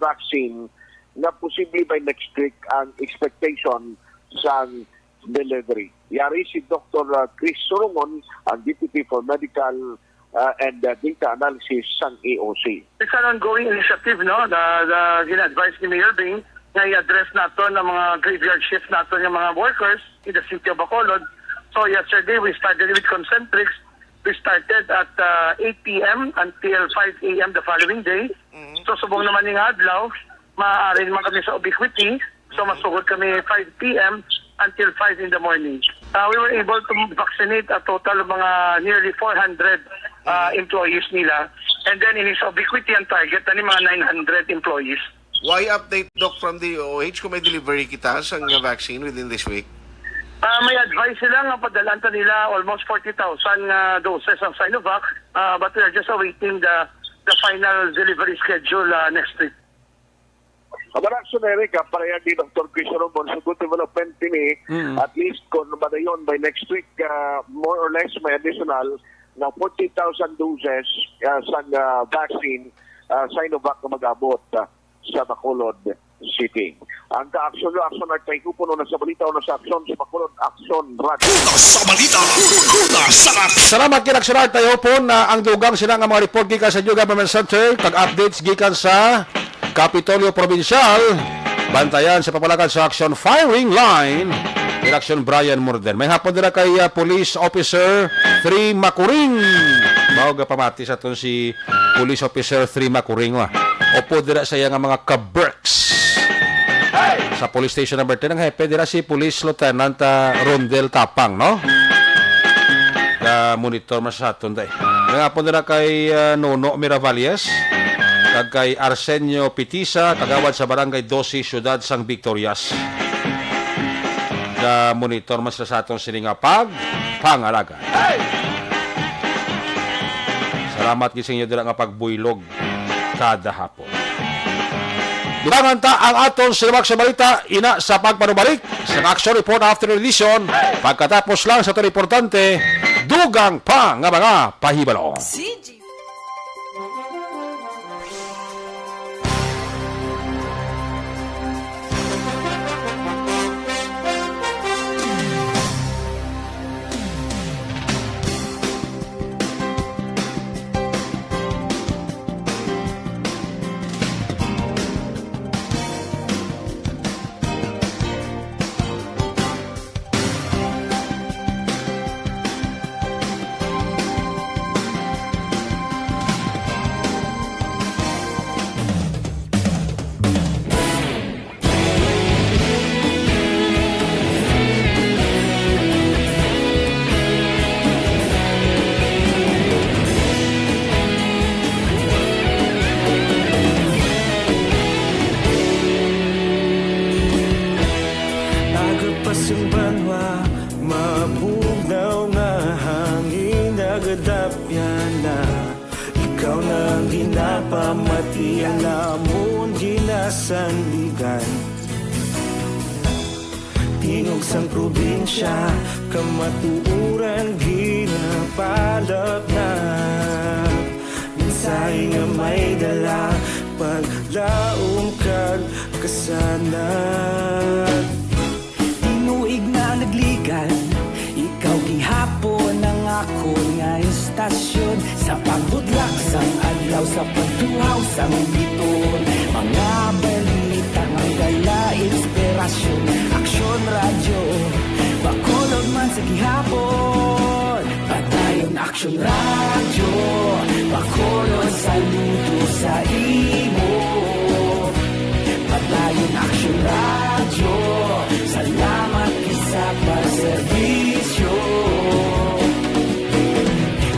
vaccine na posible by next week ang expectation sa delivery. Yari si Dr. Chris Solomon, ang Deputy for Medical and Data Analysis sa EOC. It's an ongoing initiative, no? The gina-advise ni Mayor Bing na i-address nato ng mga graveyard shift nato ng mga workers in the city of Bacolod. So yesterday we started with Concentrix. We started at 8 p.m. until 5 a.m. the following day. So subong naman ng adlaw, maaari naman kami sa ubiquity. So masugod kami 5 p.m. until 5 in the morning. We were able to vaccinate a total of mga nearly 400 employees nila. And then in his ubiquity ang target na mga 900 employees. Why update, Doc, from the OH kung may delivery kita sa vaccine within this week? May advice sila nga padalanta nila almost 40,000 doses ng Sinovac, but we are just awaiting the final delivery schedule next week. Kabarak sa Eric, pareha ni Dr. Chris Solomon sa good development ini, at least kung madayon by next week, more or less may additional na 40,000 doses sa vaccine Sinovac na mag-abot sa Bacolod City. Ang ka-aksyon na kay Kupuno na sa balita o na sa aksyon sa Bacolod Aksyon Radio. Sa balita, sa aksyon. Salamat kinaksyonar tayo po na ang dugang sila nga mga report gikan sa New Government Center, kag-updates gikan sa Kapitolyo Provincial, bantayan sa papalakan sa action firing line, Direction Brian Morden. May hapon nila kay Police Officer 3 Macuring. Mawag pamati sa itong si Police Officer 3 Macuring. Opo dira sa iya nga mga kaberks. Sa Police Station number 10 ang hepe dira si Police Lieutenant Rondel Tapang, no? Monitor mas sa aton day. May hapon nila kay Nono Miravalles, kag kay Arsenio Pitisa, kagawad sa Barangay 12, Ciudad San Victorias. Monitor mas sa aton siningapag pangalaga. Salamat gising nyo dila nga pagbuylog kada hapon. Dugangan ta ang aton sinabak sa balita ina sa pagpanubalik sa action report after edition. Pagkatapos lang sa ito importante, dugang pa nga mga pahibalo. pamati alamon ginasandigan tingog sang probinsya kamatuuran ginapalap na minsay nga may dala paglaom kag kasanag Tinuig na nagligan Ikaw gihapon ang ako nga istasyon Sa pagbudlak sang adlaw Sa pagtuhaw sang biton Mga balita nga gala inspirasyon Aksyon radyo Bacolod man sa gihapon Padayon aksyon radyo Bacolod saludo sa imo Padayon aksyon radyo Salamat sa pagserbisyo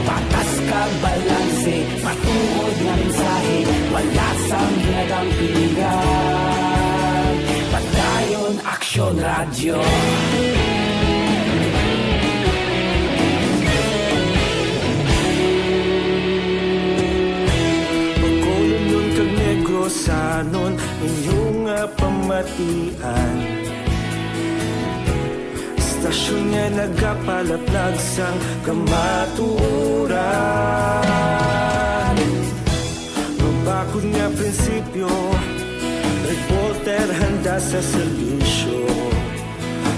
Patas ka balanse Patuod na mensahe Wala sang hinagang pilihan Padayon Aksyon Radyo Bacolod nun kag Negrosanon inyong pamatian Stasyon nga nagapalaplag sang kamatuuran Mabakod nga prinsipyo Reporter handa sa serbisyo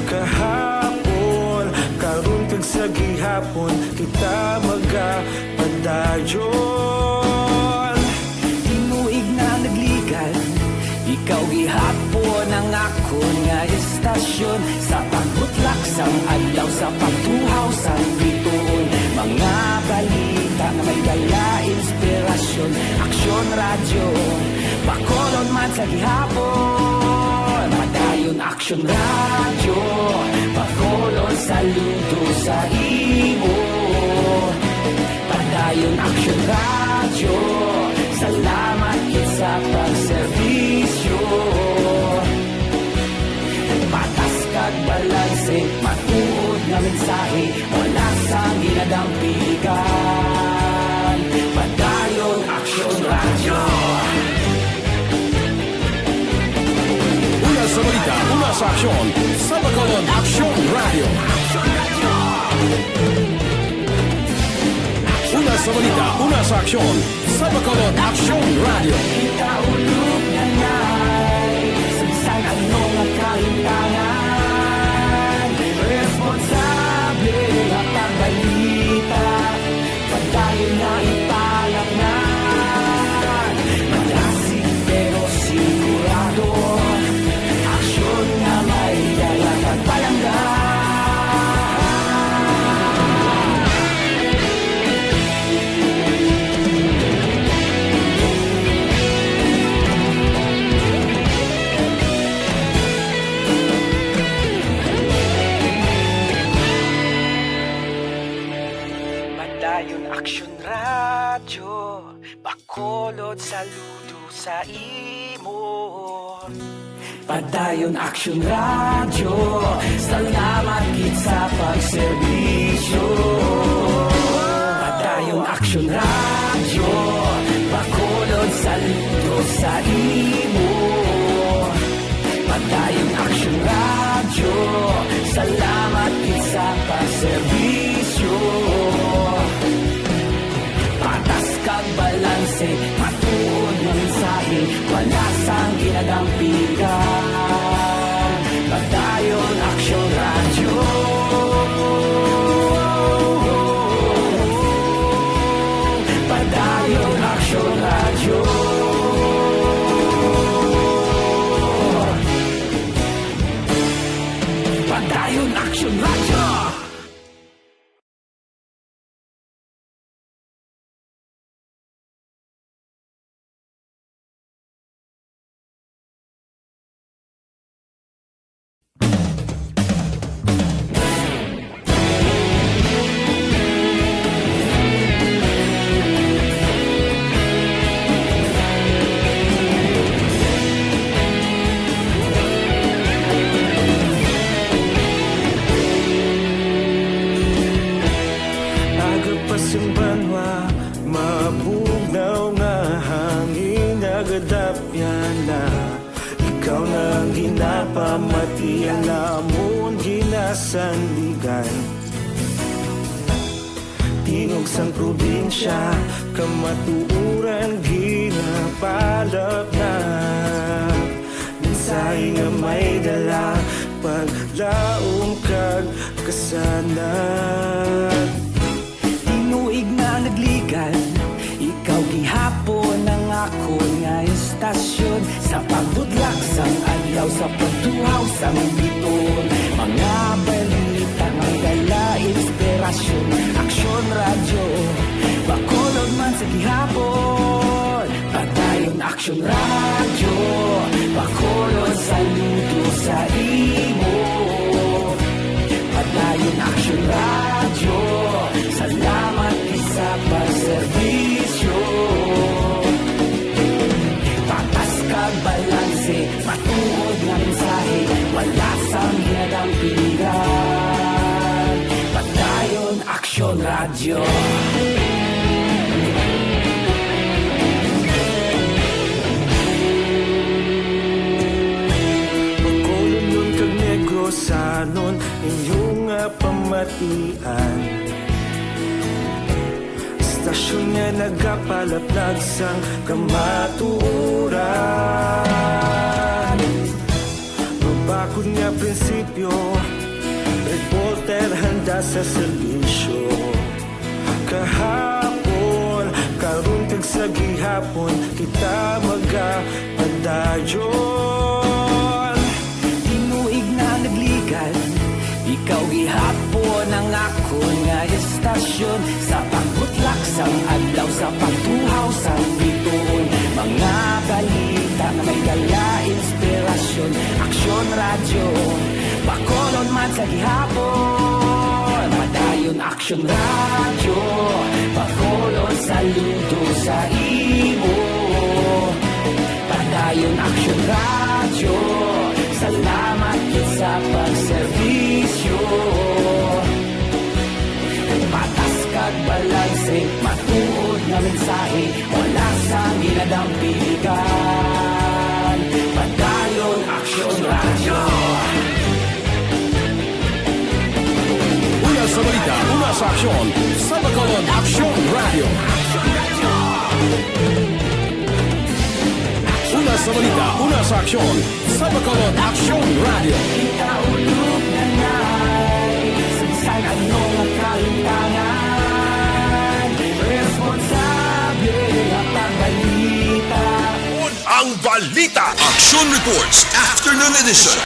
Kahapon, karon kag sa gihapon Kita magapadayon Tinuig na nagligan Ikaw gihapon ang ako nga istasyon Sa pagbutlak sang adlaw Sa pagtuhaw sang biton Mga balita na may dala inspirasyon Aksyon radyo Bacolod man sa gihapon Padayon aksyon radyo Bacolod saludo sa imo Padayon aksyon radyo Salamat sa pagserbisyo Patas kag balanse Matuod na mensahe Wala sang ginadampigan Padayon aksyon radyo Una sa balita, una sa aksyon, sa Bacolod Aksyon Radio. Una sa balita, una sa aksyon, sa Bacolod Aksyon Radio. Kita ulog na na'y Sagsang anong ang kahintangan Responsable at ang balita Padayon na ipalang na Malasig pero sigurado Aksyon na may dalang at palanggan Padayon aksyon radyo Bacolod saludo sa imo Padayon aksyon radyo Salamat gid sa pagserbisyo Padayon aksyon radyo Bacolod saludo sa imo Padayon aksyon radyo Salamat gid sa pagserbisyo Patas kag balanse Matuod na mensahe Wala sang ginadampigan Padayon aksyon radyo Padayon aksyon radyo Padayon aksyon radyo Agap pa sing banwa mabugnaw nga hangin napamatian lamon ginasandigan. Tingog sang probinsya, kamatuuran ginapalap na. Minsay nga may dala, paglaom kag kasanat. Tinuig na nagligan, ikaw gihapon ang ako nga istasyon. Sa pagbudlak sang adlaw, sa pagtuhaw sang biton. Mga balita may dala inspirasyon. Aksyon radyo, Bacolod man sa gihapon. Padayon aksyon radyo, Bacolod saludo sa imo. Padayon aksyon radyo, salamat sa pagserbisyo. Patas kag balanse, matuod nga mensahe, wala sang hinadang pilihan. Padayon aksyon radyo. Bacolod nun kag Negros sanon inyong pamatian. Stasyon nga nagapalaplag sang kamatuuran. Mabakod nga prinsipyo, reporter handa sa serbisyo. Kahapon, karon kag sa gihapon, kita magapadayon. Tinuig na nagligan, ikaw gihapon ang ako nga istasyon. Sa pagbutlak sang adlaw, sa pagtuhaw sang biton. Mga balita na may dala inspirasyon. Aksyon radyo, Bacolod man sa gihapon. Padayon aksyon radyo, Bacolod saludo sa imo. Padayon aksyon radyo, salamat sa pagserbisyo. Patas kag balanse, matuod nga mensahe, wala sang ginadang piligan. Padayon aksyon radyo. Una sa balita, una sa aksyon, sa Bacolod Aksyon Radio. Una sa balita, una sa aksyon, sa Bacolod Aksyon Radio. Kita ulog na na'y sagsag anong ang kalintangan. Responsable ang pagbalita. Ang balita, Aksyon Reports, Afternoon Edition.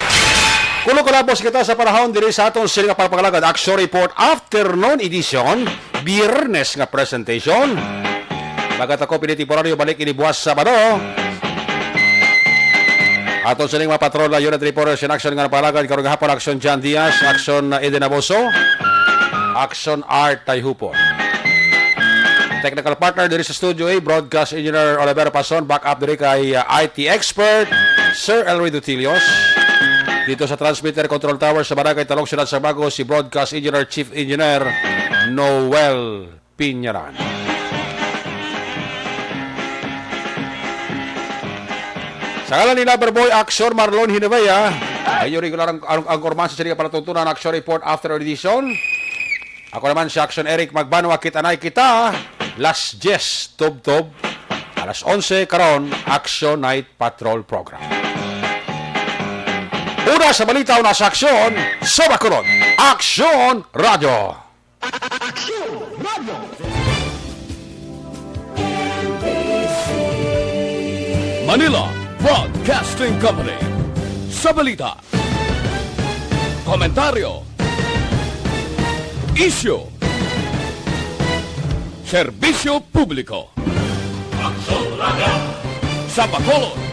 Kulo kalabos kita sa panahon diri sa atong sining pagpagalagad Action Report Afternoon Edition, Biyernes nga presentation. Bagat ako pinitemporaryo balik ini buwas Sabado. Aton sining mga patrola unit reporters in action nga napalagad karong hapon Action Jan Diaz, Action Eden Aboso, Action Art Tayhupon. Technical partner diri sa Studio A, Broadcast Engineer Olivero Pason, back up diri kay IT expert Sir Elry Dutilios. Dito sa Transmitter Control Tower sa Barangay Talong, Syudad Sabago, si Broadcast Engineer Chief Engineer Noel Piñaran. Sa ngalan ni Loverboy Action Marlon Hinebea, ay regular ang kormansa sa para tuntunan Action Report After Edition. Ako naman si Action Eric Magbanwa, kitanay kita, Las 10 Tob-Tob, alas 11 karon Action Night Patrol Program. Una sa balita, una sa aksyon, sa Bacolod, Aksyon Radio. Aksyon Radio. Manila Broadcasting Company. Sa balita, komentaryo, isyu, serbisyo publiko. Aksyon Radio. Sa Bacolod,